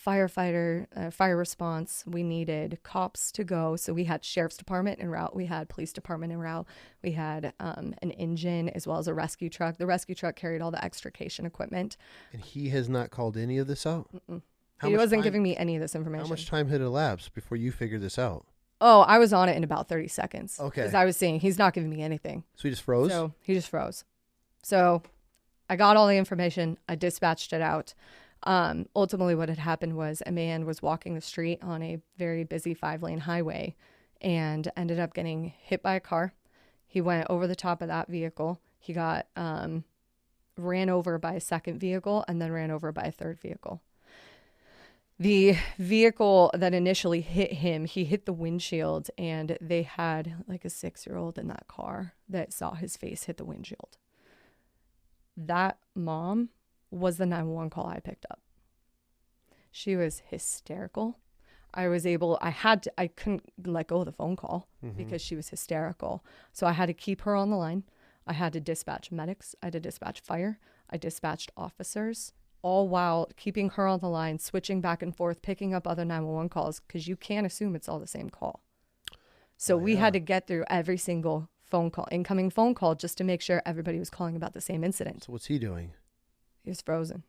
firefighter, fire response. We needed cops to go. So we had sheriff's department en route. We had police department en route. We had an engine as well as a rescue truck. The rescue truck carried all the extrication equipment. And he has not called any of this out? He wasn't giving me any of this information. How much time had elapsed before you figured this out? Oh, I was on it in about 30 seconds. Okay. Because I was seeing he's not giving me anything. So he just froze? So he just froze. So I got all the information. I dispatched it out. Ultimately, what had happened was a man was walking the street on a very busy 5-lane highway and ended up getting hit by a car. He went over the top of that vehicle. He got ran over by a second vehicle and then ran over by a third vehicle. The vehicle that initially hit him, he hit the windshield, and they had like a 6-year-old in that car that saw his face hit the windshield. That mom was the 911 call I picked up. She was hysterical. I couldn't let go of the phone call because she was hysterical. So I had to keep her on the line. I had to dispatch medics. I had to dispatch fire. I dispatched officers, all while keeping her on the line, switching back and forth, picking up other 911 calls, because you can't assume it's all the same call. So we had to get through every single incoming phone call, just to make sure everybody was calling about the same incident. So what's he doing? He was frozen.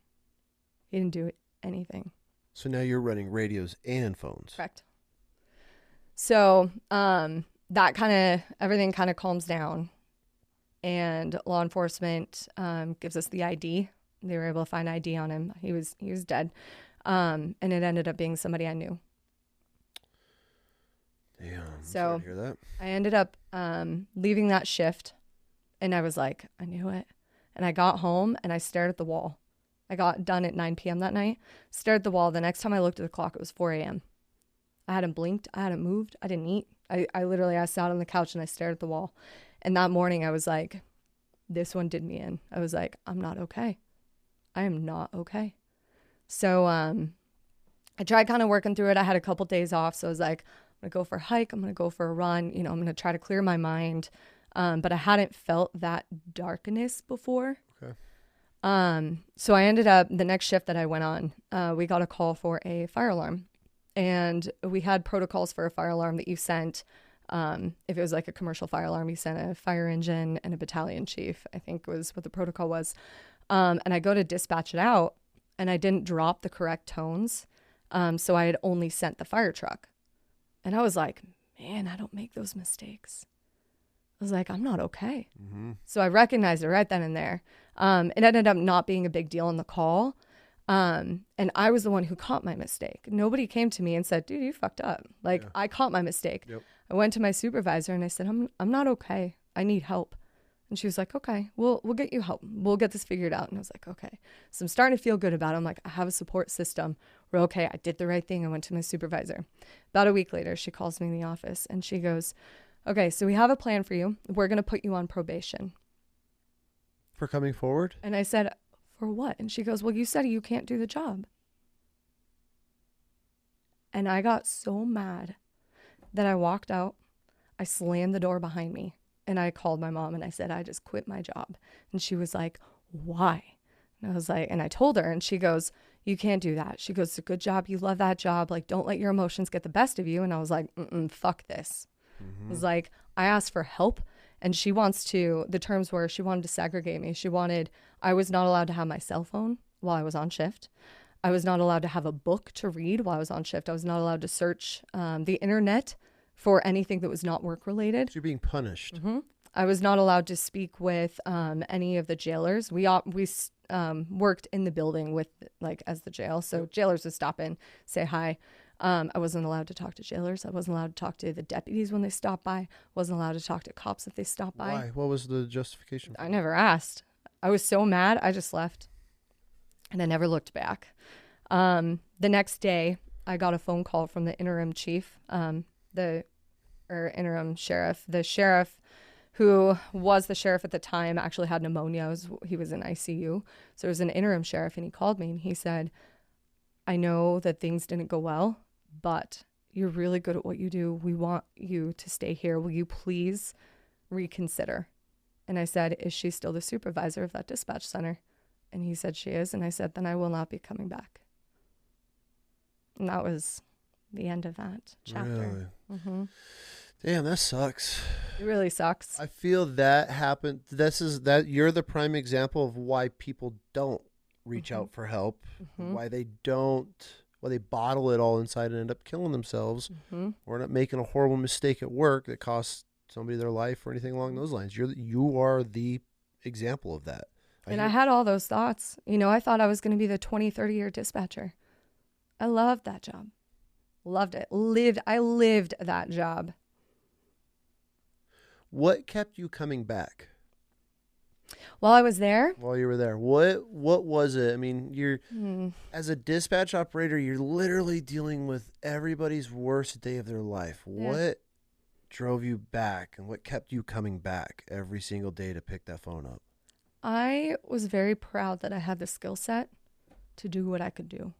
He didn't do anything. So now you're running radios and phones. Correct. So everything kind of calms down, and law enforcement gives us the ID. They were able to find ID on him. He was dead, and it ended up being somebody I knew. Damn. So sorry to hear that. I ended up leaving that shift, and I was like, I knew it. And I got home and I stared at the wall. I got done at 9 p.m. that night, stared at the wall. The next time I looked at the clock, it was 4 a.m. I hadn't blinked. I hadn't moved. I didn't eat. I sat on the couch and I stared at the wall. And that morning I was like, this one did me in. I was like, I'm not okay. I am not okay. So I tried kind of working through it. I had a couple days off. So I was like, I'm going to go for a hike. I'm going to go for a run. I'm going to try to clear my mind. But I hadn't felt that darkness before. Okay. So I ended up, the next shift that I went on, we got a call for a fire alarm. And we had protocols for a fire alarm that you sent If it was like a commercial fire alarm, you sent a fire engine and a battalion chief, I think was what the protocol was. And I go to dispatch it out, and I didn't drop the correct tones. So I had only sent the fire truck. And I was like, man, I don't make those mistakes. I was like, I'm not okay. Mm-hmm. So I recognized it right then and there. It ended up not being a big deal in the call. And I was the one who caught my mistake. Nobody came to me and said, dude, you fucked up. Like, I caught my mistake. Yep. I went to my supervisor and I said, I'm not okay. I need help. And she was like, okay, we'll get you help. We'll get this figured out. And I was like, okay. So I'm starting to feel good about it. I'm like, I have a support system. We're okay. I did the right thing. I went to my supervisor. About a week later, she calls me in the office and she goes, okay, so we have a plan for you. We're going to put you on probation. For coming forward? And I said, for what? And she goes, well, you said you can't do the job. And I got so mad that I walked out. I slammed the door behind me and I called my mom and I said, I just quit my job. And she was like, why? And I was like, and I told her and she goes, you can't do that. She goes, it's a good job. You love that job. Like, don't let your emotions get the best of you. And I was like, fuck this. Mm-hmm. I was like, I asked for help. And she wants to, the terms were, she wanted to segregate me. I was not allowed to have my cell phone while I was on shift. I was not allowed to have a book to read while I was on shift. I was not allowed to search the internet for anything that was not work related. So you're being punished. Mm-hmm. I was not allowed to speak with any of the jailers. We worked in the building with, like, as the jail. So jailers would stop in, say hi. I wasn't allowed to talk to jailers. I wasn't allowed to talk to the deputies when they stopped by. Wasn't allowed to talk to cops if they stopped by. Why? What was the justification? I never asked. I was so mad. I just left. And I never looked back. The next day, I got a phone call from the interim chief, interim sheriff. The sheriff who was the sheriff at the time actually had pneumonia. He was in ICU. So it was an interim sheriff, and he called me and he said, I know that things didn't go well, but you're really good at what you do. We want you to stay here. Will you please reconsider? And I said, is she still the supervisor of that dispatch center? And he said, she is. And I said, then I will not be coming back. And that was the end of that chapter. Really? Mm-hmm. Damn, that sucks. It really sucks. I feel that happened. You're the prime example of why people don't reach out for help, why they bottle it all inside and end up killing themselves, or end up making a horrible mistake at work that costs somebody their life or anything along those lines. You are the example of that. I had all those thoughts. I thought I was going to be the 30-year dispatcher. I loved that job. Loved it. I lived that job. What kept you coming back? While I was there? While you were there. What was it? I mean, as a dispatch operator, you're literally dealing with everybody's worst day of their life. Yeah. What drove you back and what kept you coming back every single day to pick that phone up? I was very proud that I had the skill set to do what I could do.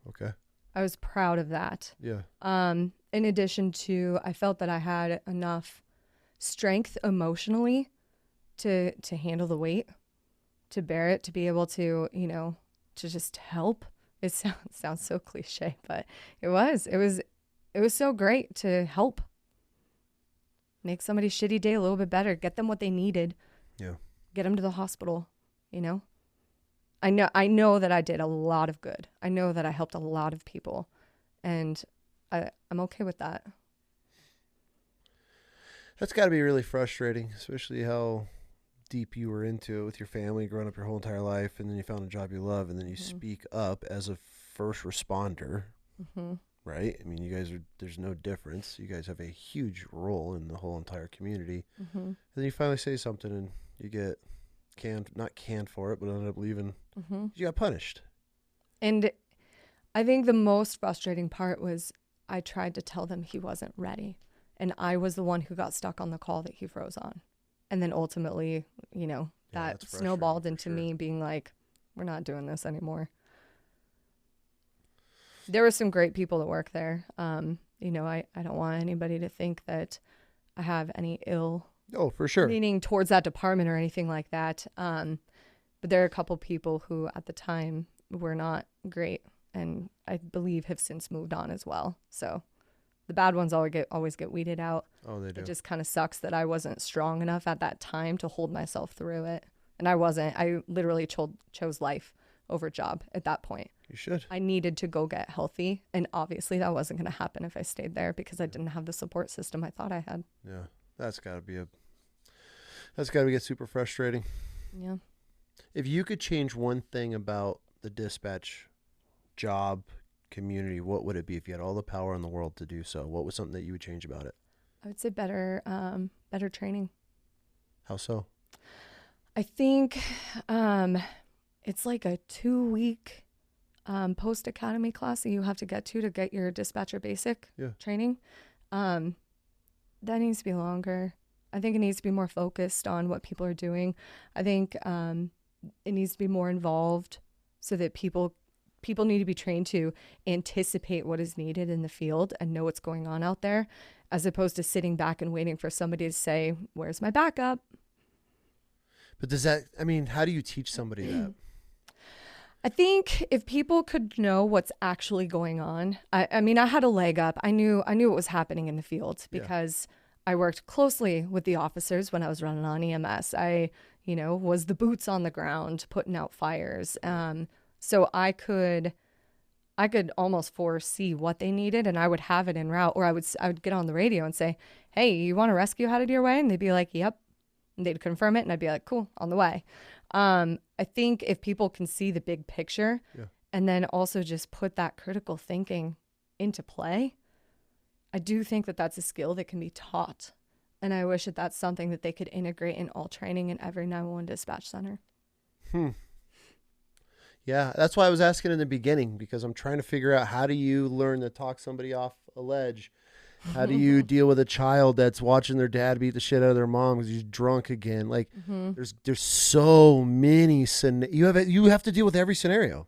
Okay. I was proud of that. Yeah. In addition to, I felt that I had enough strength emotionally to handle the weight, to bear it, to be able to, to just help. It sounds so cliche, but it was so great to help make somebody's shitty day a little bit better, get them what they needed. Yeah. Get them to the hospital, I know that I did a lot of good. I know that I helped a lot of people, and I'm okay with that. That's got to be really frustrating, especially how deep you were into it with your family, growing up your whole entire life, and then you found a job you love, and then you speak up as a first responder, right? I mean, you guys there's no difference. You guys have a huge role in the whole entire community. And then you finally say something, and you get not canned for it, but ended up leaving. You got punished. And I think the most frustrating part was I tried to tell them he wasn't ready. And I was the one who got stuck on the call that he froze on. And then ultimately, that snowballed into me being like, we're not doing this anymore. There were some great people that work there. I don't want anybody to think that I have any ill for sure leaning towards that department or anything like that. But there are a couple people who at the time were not great, and I believe have since moved on as well. So The bad ones always get weeded out. Oh, they do. It just kind of sucks that I wasn't strong enough at that time to hold myself through it. And I wasn't. I literally chose life over job at that point. You should. I needed to go get healthy. And obviously that wasn't going to happen if I stayed there because I didn't have the support system I thought I had. Yeah. That's got to get super frustrating. Yeah. If you could change one thing about the dispatch job community, what would it be if you had all the power in the world to do so? What was something that you would change about it? I would say better training. How so? I think it's like a 2-week post-academy class that you have to get your dispatcher basic training. That needs to be longer. I think it needs to be more focused on what people are doing. I think it needs to be more involved so that people need to be trained to anticipate what is needed in the field and know what's going on out there, as opposed to sitting back and waiting for somebody to say, where's my backup? But how do you teach somebody that? I think if people could know what's actually going on, I had a leg up. I knew what was happening in the field because I worked closely with the officers when I was running on EMS. I, was the boots on the ground, putting out fires. So I could almost foresee what they needed, and I would have it en route, or I would get on the radio and say, hey, you want a rescue headed your way? And they'd be like, yep. And they'd confirm it, and I'd be like, cool, on the way. I think if people can see the big picture and then also just put that critical thinking into play, I do think that that's a skill that can be taught. And I wish that that's something that they could integrate in all training in every 911 dispatch center. Yeah, that's why I was asking in the beginning, because I'm trying to figure out, how do you learn to talk somebody off a ledge? How do you deal with a child that's watching their dad beat the shit out of their mom because he's drunk again? Like, there's so many you have to deal with every scenario.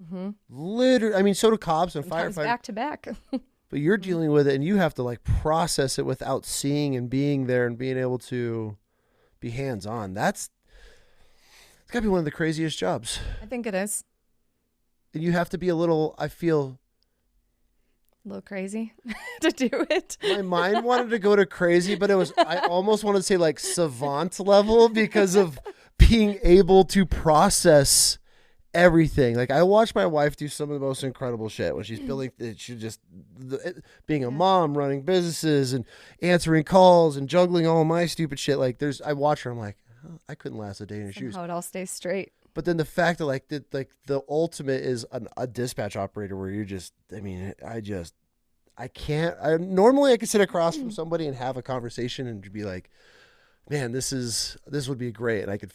Literally, so do cops and sometimes firefighters. Back to back. But you're dealing with it, and you have to like process it without seeing and being there and being able to be hands on. It's got to be one of the craziest jobs. I think it is. And you have to be a little crazy to do it. My mind wanted to go to crazy, but I almost wanted to say like savant level, because of being able to process everything. Like, I watched my wife do some of the most incredible shit when she's building. Being a mom, running businesses, and answering calls, and juggling all my stupid shit. Like, I watch her, I'm like, oh, I couldn't last a day in her shoes. How it all stays straight. But then the fact that the ultimate is a dispatch operator, where you're just, I can't. Normally I could sit across from somebody and have a conversation and be like, man, this would be great, and I could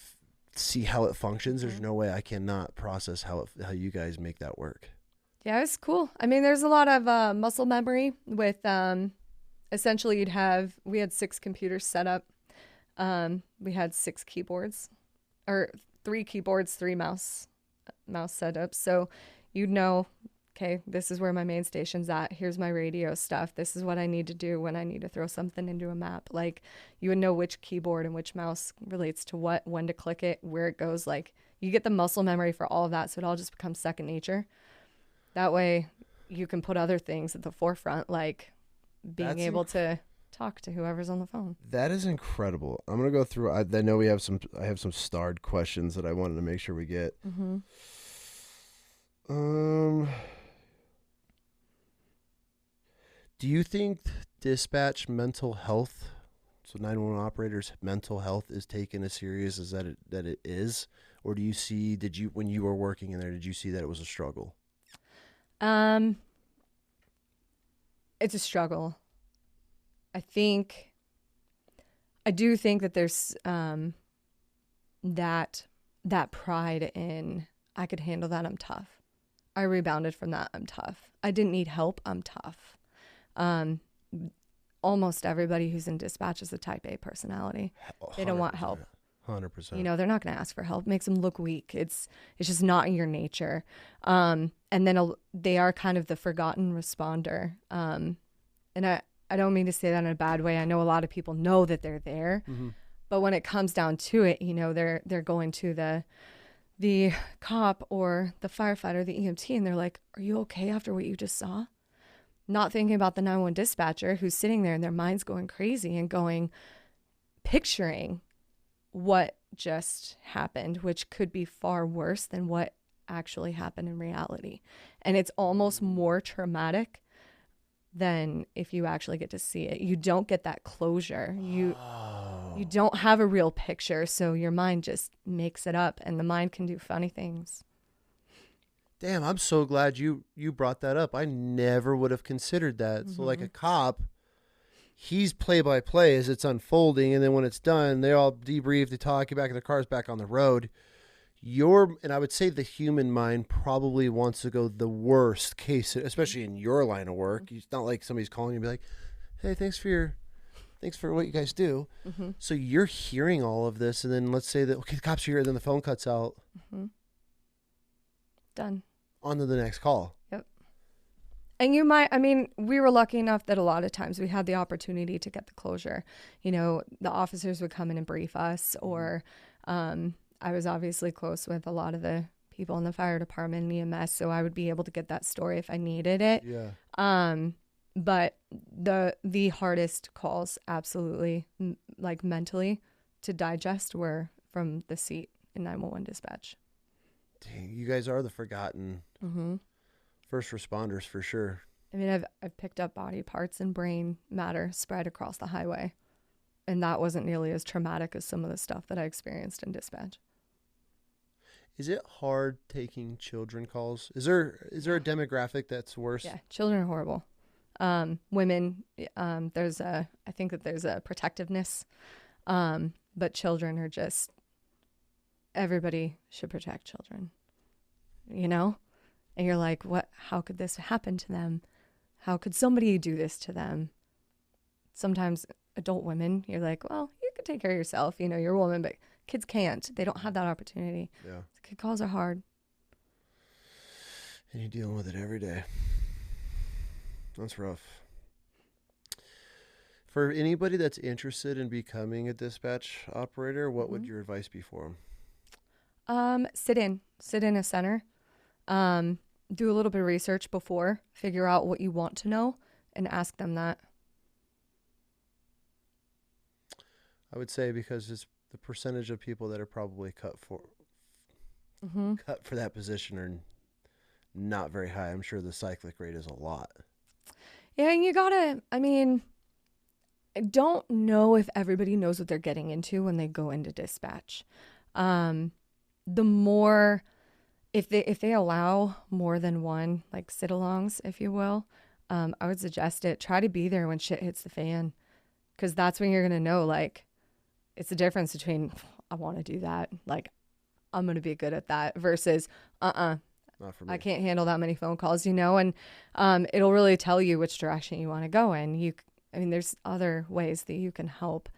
see how it functions. There's no way I cannot process how you guys make that work. Yeah, it's cool. There's a lot of muscle memory with essentially we had 6 computers set up. We had 6 keyboards, or 3 keyboards, 3 mouse setups. So you'd know, okay, this is where my main station's at. Here's my radio stuff. This is what I need to do when I need to throw something into a map. Like, you would know which keyboard and which mouse relates to what, when to click it, where it goes. Like, you get the muscle memory for all of that, so it all just becomes second nature. That way you can put other things at the forefront, like being able to talk to whoever's on the phone. That is incredible. I'm gonna go through. I know I have some starred questions that I wanted to make sure we get. Do you think dispatch mental health, so 911 operators' mental health, is taken as serious as that it is, or do you see? When you were working in there, did you see that it was a struggle? It's a struggle. I do think that there's that pride in, I could handle that, I'm tough. I rebounded from that, I'm tough. I didn't need help, I'm tough. Almost everybody who's in dispatch is a type A personality. They don't want help. 100%. They're not going to ask for help. It makes them look weak. It's just not in your nature. And then they are kind of the forgotten responder. And I don't mean to say that in a bad way. I know a lot of people know that they're there, but when it comes down to it, they're going to the cop or the firefighter, the EMT, and they're like, "Are you okay after what you just saw?" not thinking about the 911 dispatcher who's sitting there and their mind's going crazy and picturing what just happened, which could be far worse than what actually happened in reality. And it's almost more traumatic than if you actually get to see it. You don't get that closure. You don't have a real picture, so your mind just makes it up, and the mind can do funny things. Damn, I'm so glad you brought that up. I never would have considered that. Mm-hmm. So like a cop, he's play-by-play as it's unfolding, and then when it's done, they all debrief, they talk, get back in their cars, back on the road. And I would say the human mind probably wants to go the worst case, especially in your line of work. It's not like somebody's calling you and be like, hey, thanks for what you guys do. Mm-hmm. So you're hearing all of this, and then let's say that, okay, the cops are here, and then the phone cuts out. Mm-hmm. Done. On to the next call. Yep. And we were lucky enough that a lot of times we had the opportunity to get the closure. You know, the officers would come in and brief us, or I was obviously close with a lot of the people in the fire department and EMS, so I would be able to get that story if I needed it. Yeah. But the hardest calls, absolutely, like mentally, to digest were from the seat in 911 dispatch. Dang, you guys are the forgotten first responders for sure. I mean, I've picked up body parts and brain matter spread across the highway, and that wasn't nearly as traumatic as some of the stuff that I experienced in dispatch. Is it hard taking children calls? Is there a demographic that's worse? Yeah, children are horrible. Women, I think that there's a protectiveness, but children are just, everybody should protect children, you know? And you're like, how could this happen to them? How could somebody do this to them? Sometimes adult women, you're like, well, you can take care of yourself, you know, you're a woman, but kids can't. They don't have that opportunity. Yeah. Kid calls are hard. And you're dealing with it every day. That's rough. For anybody that's interested in becoming a dispatch operator, what would your advice be for them? Sit in a center. Do a little bit of research before, figure out what you want to know, and ask them that. I would say because it's the percentage of people that are probably cut for that position are not very high. I'm sure the cyclic rate is a lot. Yeah, and I don't know if everybody knows what they're getting into when they go into dispatch. The more, if they allow more than one, like sit-alongs, if you will, I would suggest it. Try to be there when shit hits the fan, because that's when you're going to know, like, it's the difference between, I want to do that, like, I'm going to be good at that, versus, not for me. I can't handle that many phone calls, you know, and it'll really tell you which direction you want to go in. There's other ways that you can help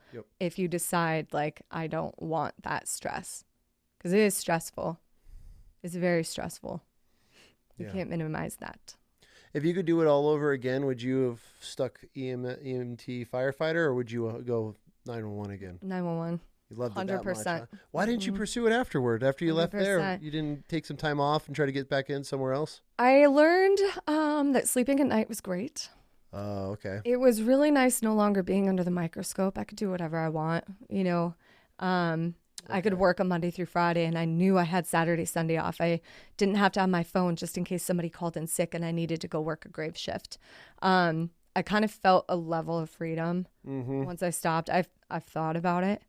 if you decide, like, I don't want that stress, because it is stressful. It's very stressful. You can't minimize that. If you could do it all over again, would you have stuck EMT firefighter, or would you go 911 again? 911. You loved it 100%. that much, huh? Why didn't you pursue it afterward? After you 100%. Left there, you didn't take some time off and try to get back in somewhere else? I learned that sleeping at night was great. Oh, okay. It was really nice no longer being under the microscope. I could do whatever I want, you know. I could work on Monday through Friday, and I knew I had Saturday, Sunday off. I didn't have to have my phone just in case somebody called in sick and I needed to go work a grave shift. I kind of felt a level of freedom once I stopped. I've thought about it.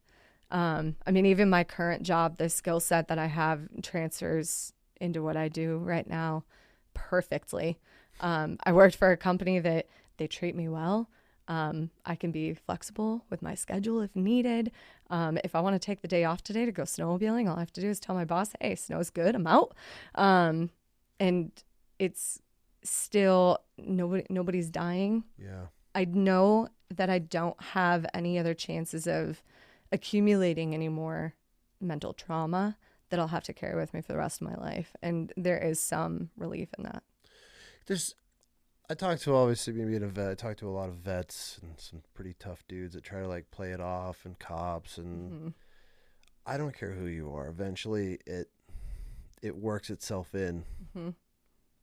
Even my current job, the skill set that I have transfers into what I do right now perfectly. I worked for a company that they treat me well. I can be flexible with my schedule if needed. If I want to take the day off today to go snowmobiling, all I have to do is tell my boss, hey, snow's good, I'm out. And it's still, nobody's dying. Yeah. I know that I don't have any other chances of accumulating any more mental trauma that I'll have to carry with me for the rest of my life. And there is some relief in that. I talked to, obviously, me being a vet, I talked to a lot of vets and some pretty tough dudes that try to, like, play it off, and cops, and I don't care who you are. Eventually, it works itself in.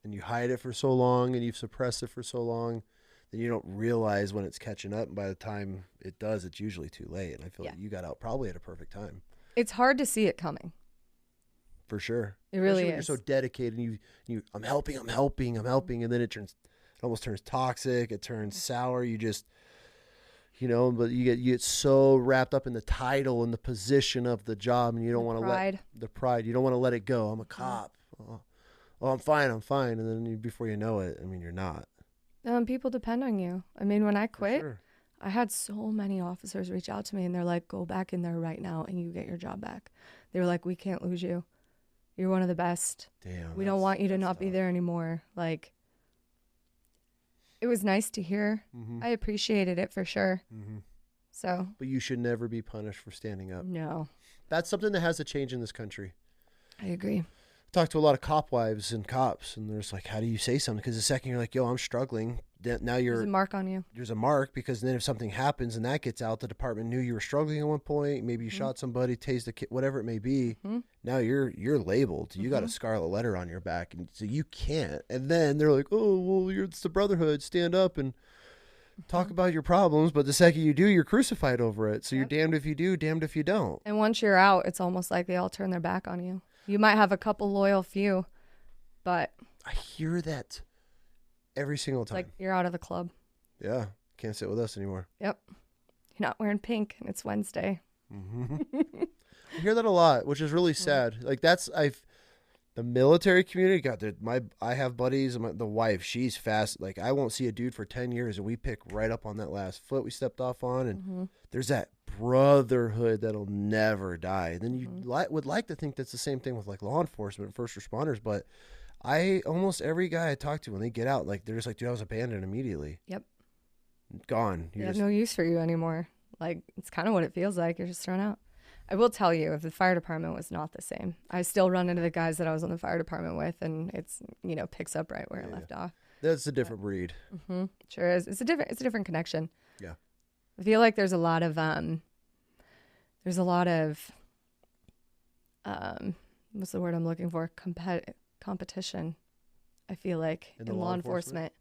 and you hide it for so long and you've suppressed it for so long, then you don't realize when it's catching up. And by the time it does, it's usually too late. And I feel like you got out probably at a perfect time. It's hard to see it coming. For sure. It really is. You're so dedicated and I'm helping. And then it almost turns toxic. It turns sour. You just, but you get so wrapped up in the title and the position of the job, and you don't want to let the pride. You don't want to let it go. I'm a cop. Oh, I'm fine. And then before you know it, I mean, you're not. People depend on you. I mean, when I quit, I had so many officers reach out to me and they're like, go back in there right now and you get your job back. They were like, we can't lose you. You're one of the best. Damn. We don't want you to not be there anymore. Like, it was nice to hear. Mm-hmm. I appreciated it for sure. Mm-hmm. So. But you should never be punished for standing up. No. That's something that has to change in this country. I agree. Talk to a lot of cop wives and cops, and there's like, how do you say something? Because the second you're like, yo, I'm struggling, now there's a mark on you. There's a mark, because then if something happens and that gets out, the department knew you were struggling at one point. Maybe you shot somebody, tased a kid, whatever it may be. Mm-hmm. Now you're labeled. You got a scarlet letter on your back, and so you can't. And then they're like, oh, well, it's the brotherhood. Stand up and talk about your problems. But the second you do, you're crucified over it. So you're damned if you do, damned if you don't. And once you're out, it's almost like they all turn their back on you. You might have a couple loyal few, but I hear that every single time. Like, you're out of the club. Yeah. Can't sit with us anymore. Yep. You're not wearing pink and it's Wednesday. Mm-hmm. I hear that a lot, which is really sad. Like, the military community, I have buddies, and the wife, she's fast. Like, I won't see a dude for 10 years and we pick right up on that last foot we stepped off on. And there's that brotherhood that'll never die. And then you would like to think that's the same thing with like law enforcement, first responders. But almost every guy I talk to, when they get out, like, they're just like, dude, I was abandoned immediately. Yep. Gone. They have no use for you anymore. Like, it's kind of what it feels like. You're just thrown out. I will tell you, if the fire department was not the same, I still run into the guys that I was on the fire department with, and it's, picks up right where it left off. That's a different breed. Mm-hmm. Sure is. It's a different connection. Yeah. I feel like there's a lot of what's the word I'm looking for? Competition. I feel like in law enforcement.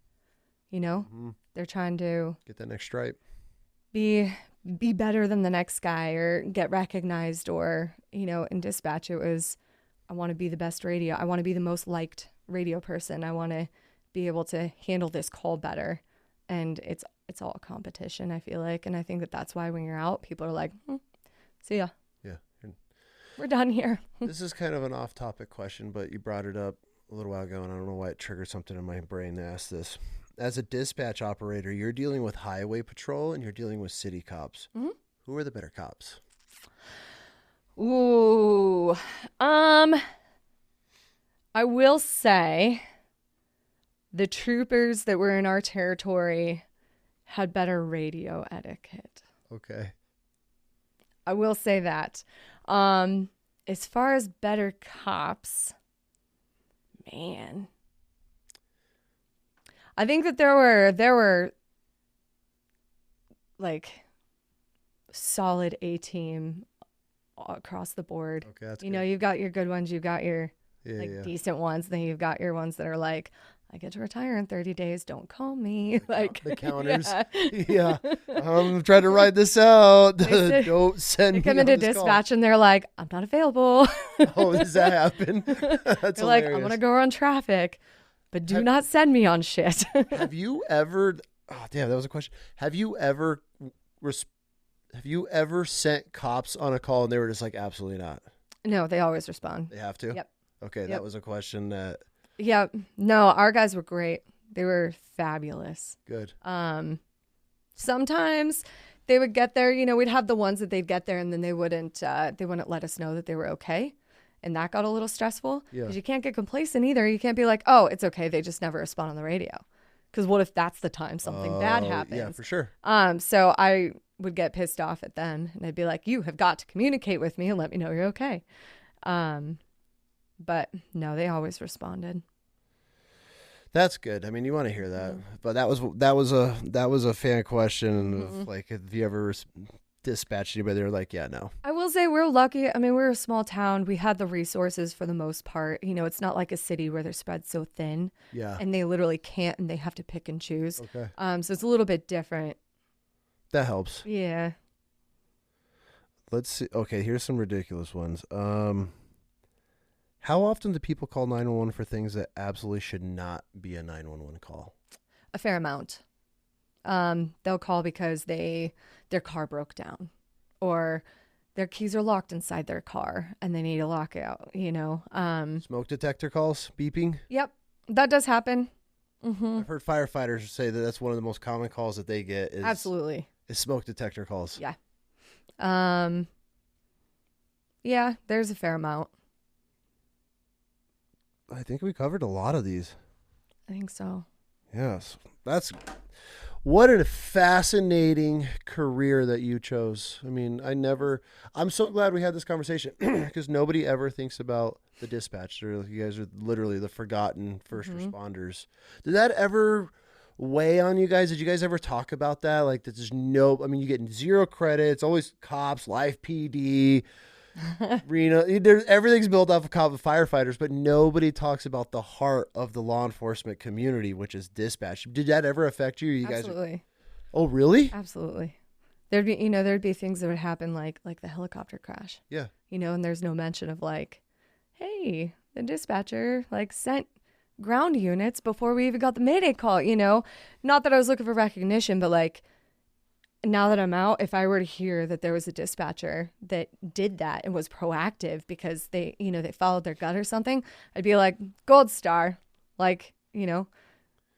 They're trying to get that next stripe. Be better than the next guy, or get recognized, or, in dispatch, it was, I want to be the best radio. I want to be the most liked radio person. I want to be able to handle this call better. And it's all competition, I feel like. And I think that's why when you're out, people are like, see ya. Yeah. We're done here. This is kind of an off-topic question, but you brought it up a little while ago, and I don't know why it triggered something in my brain to ask this. As a dispatch operator, you're dealing with highway patrol and you're dealing with city cops. Mm-hmm. Who are the better cops? Ooh. I will say the troopers that were in our territory had better radio etiquette. Okay. I will say that. As far as better cops, man, I think that there were like solid A-team across the board. Okay, that's good. Good. You've got your good ones, you've got your decent ones, then you've got your ones that are like, I get to retire in 30 days, don't call me. The counters. Yeah. I'm trying to ride this out. Don't send me. They come into dispatch and they're like, I'm not available. Oh, does that happen? That's like, I'm going to go run traffic, but do not send me on shit. Have you ever, that was a question. Have you ever sent cops on a call and they were just like, absolutely not? No, they always respond. They have to? Yep. Okay, that was a question that. Yeah, no, our guys were great. They were fabulous. Good. Sometimes they would get there, we'd have the ones that they'd get there and then they wouldn't let us know that they were okay. And that got a little stressful because you can't get complacent either. You can't be like, oh, it's okay. They just never respond on the radio. Because what if that's the time something bad happens? Yeah, for sure. So I would get pissed off at them and I'd be like, you have got to communicate with me and let me know you're okay. But no, they always responded. That's good. I mean, you want to hear that. But that was a fan question of like, have you ever dispatched anybody? They're like, yeah, no. I will will say we're lucky. I mean, we're a small town. We had the resources for the most part. You know, it's not like a city where they're spread so thin. Yeah. And they literally can't, and they have to pick and choose. Okay. So it's a little bit different. That helps. Yeah. Let's see. Okay, here's some ridiculous ones. How often do people call 911 for things that absolutely should not be a 911 call? A fair amount. They'll call because their car broke down, or their keys are locked inside their car and they need a lockout, you know. Smoke detector calls, beeping? Yep, that does happen. I've heard firefighters say that that's one of the most common calls that they get is Absolutely. Is smoke detector calls. Yeah. Yeah, there's a fair amount. I think we covered a lot of these. I think so. Yes. What a fascinating career that you chose. I mean, I'm so glad we had this conversation because nobody ever thinks about the dispatch. You guys are literally the forgotten first responders. Did that ever weigh on you guys? Did you guys ever talk about that? Like, you get 0 credits, always cops, life PD, Reno. Everything's built off of cop and firefighters, but nobody talks about the heart of the law enforcement community, which is dispatch. Did that ever affect you? Absolutely. Oh, really? Absolutely. There'd be things that would happen like the helicopter crash. Yeah. You know, and there's no mention of like, hey, the dispatcher like sent ground units before we even got the Mayday call, you know? Not that I was looking for recognition, but like now that I'm out, if I were to hear that there was a dispatcher that did that and was proactive because they followed their gut or something, I'd be like, gold star, like, you know,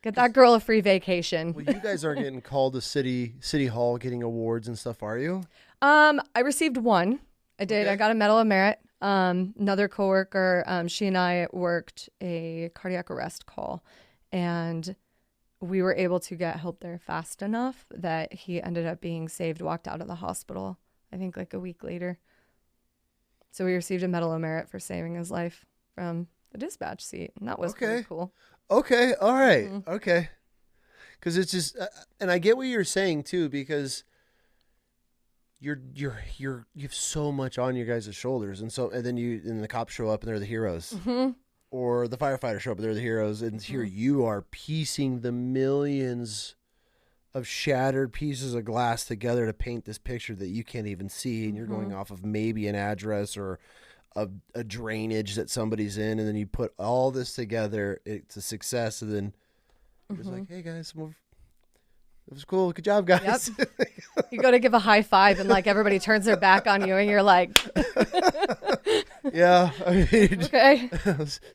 get that girl a free vacation. Well, you guys aren't getting called to city hall getting awards and stuff, are you? I received one. I did. Okay. I got a Medal of Merit. Another coworker, she and I worked a cardiac arrest call, and we were able to get help there fast enough that he ended up being saved, walked out of the hospital, I think like a week later. So we received a Medal of Merit for saving his life from the dispatch seat, and that was pretty cool. Okay. All right. Mm-hmm. Okay. Because it's just, and I get what you're saying too, because you have so much on your guys' shoulders, and then the cops show up and they're the heroes, or the firefighters show up and they're the heroes, and here you are piecing the millions of shattered pieces of glass together to paint this picture that you can't even see, and you're going off of maybe an address or a drainage that somebody's in, and then you put all this together. It's a success, and then it's like, hey guys, it was cool. Good job, guys. Yep. You go to give a high five, and like everybody turns their back on you, and you're like, yeah, I mean, okay,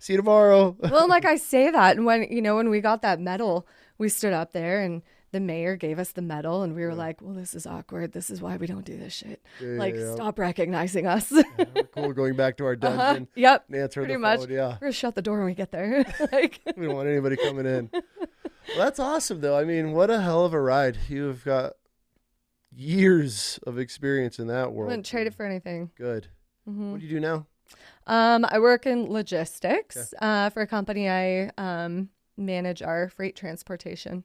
see you tomorrow. Well, like I say that, and when we got that medal, we stood up there, and the mayor gave us the medal, and we were like, well, this is awkward. This is why we don't do this shit. Stop recognizing us. We're cool. Going back to our dungeon. Yep. Answer pretty the much. phone. Yeah. We're gonna shut the door when we get there. We don't want anybody coming in. Well, that's awesome, though. I mean, what a hell of a ride. You've got years of experience in that world. I wouldn't trade it for anything. Good. What do you do now? I work in logistics for a company. I manage our freight transportation.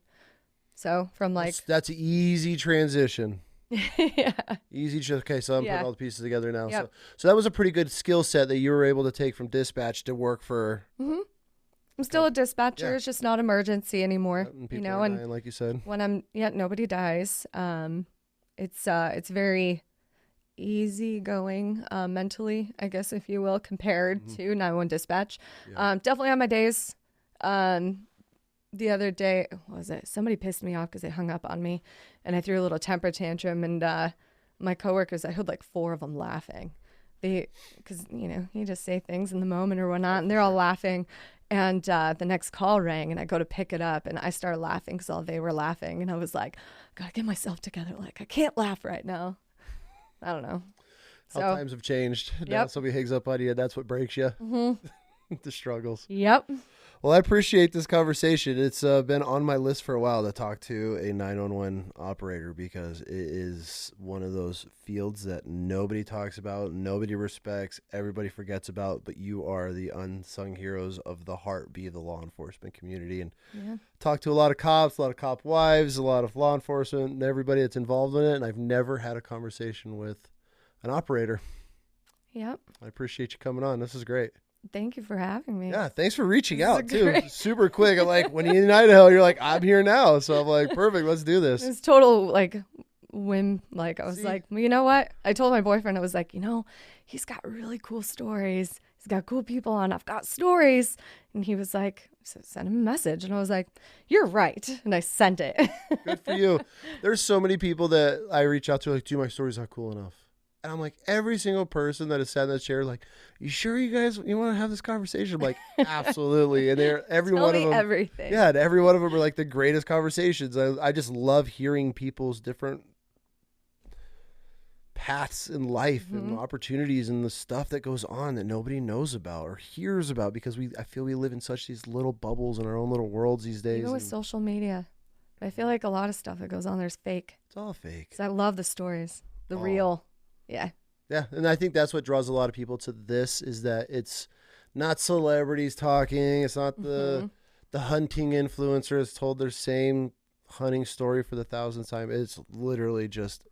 So from like that's an easy transition. Yeah. Easy. Okay, so I'm putting all the pieces together now. Yep. So that was a pretty good skill set that you were able to take from dispatch to work for. I'm still a dispatcher. It's just not emergency anymore. And people are dying, like you said. When nobody dies. It's very easy going mentally, I guess, if you will, compared to 911 dispatch. Yeah. Definitely on my days. The other day, what was it? Somebody pissed me off because they hung up on me, and I threw a little temper tantrum, and my coworkers, I heard like 4 of them laughing. Because, you just say things in the moment or whatnot, and they're all laughing. And the next call rang, and I go to pick it up, and I started laughing because all they were laughing. And I was like, gotta get myself together. Like, I can't laugh right now. I don't know. How times have changed. Now somebody hangs up on you, and that's what breaks you. The struggles. Yep. Well, I appreciate this conversation. It's been on my list for a while to talk to a 911 operator, because it is one of those fields that nobody talks about, nobody respects, everybody forgets about, but you are the unsung heroes of the heartbeat of the law enforcement community. And talk to a lot of cops, a lot of cop wives, a lot of law enforcement, and everybody that's involved in it, and I've never had a conversation with an operator. Yep. I appreciate you coming on. This is great. Thank you for having me. Yeah, thanks for reaching out too. Great. Super quick. I'm like, when you're in Idaho, you're like, I'm here now. So I'm like, perfect. Let's do this. It's total like whim. Like I was See? like, well, you know what? I told my boyfriend, I was like, he's got really cool stories. He's got cool people on. I've got stories. And he was like, send him a message. And I was like, you're right. And I sent it. Good for you. There's so many people that I reach out to like, do my stories not cool enough? And I'm like, every single person that is sat in that chair, like, you sure you want to have this conversation? I'm like, absolutely. And every Tell one me of them, everything. yeah, and every one of them are like the greatest conversations. I just love hearing people's different paths in life and opportunities and the stuff that goes on that nobody knows about or hears about, because I feel we live in such these little bubbles in our own little worlds these days. Even with social media, I feel like a lot of stuff that goes on there's fake. It's all fake. 'Cause I love the stories, the real. Yeah. Yeah, and I think that's what draws a lot of people to this, is that it's not celebrities talking. It's not the hunting influencers told their same hunting story for the 1,000th time. It's literally just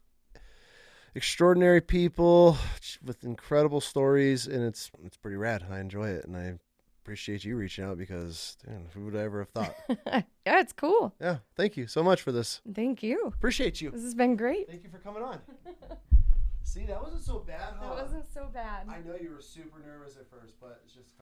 extraordinary people with incredible stories, and it's pretty rad. I enjoy it, and I appreciate you reaching out, because who would I ever have thought? Yeah, it's cool. Yeah, thank you so much for this. Thank you. Appreciate you. This has been great. Thank you for coming on. See, that wasn't so bad, huh? That wasn't so bad. I know you were super nervous at first, but it's just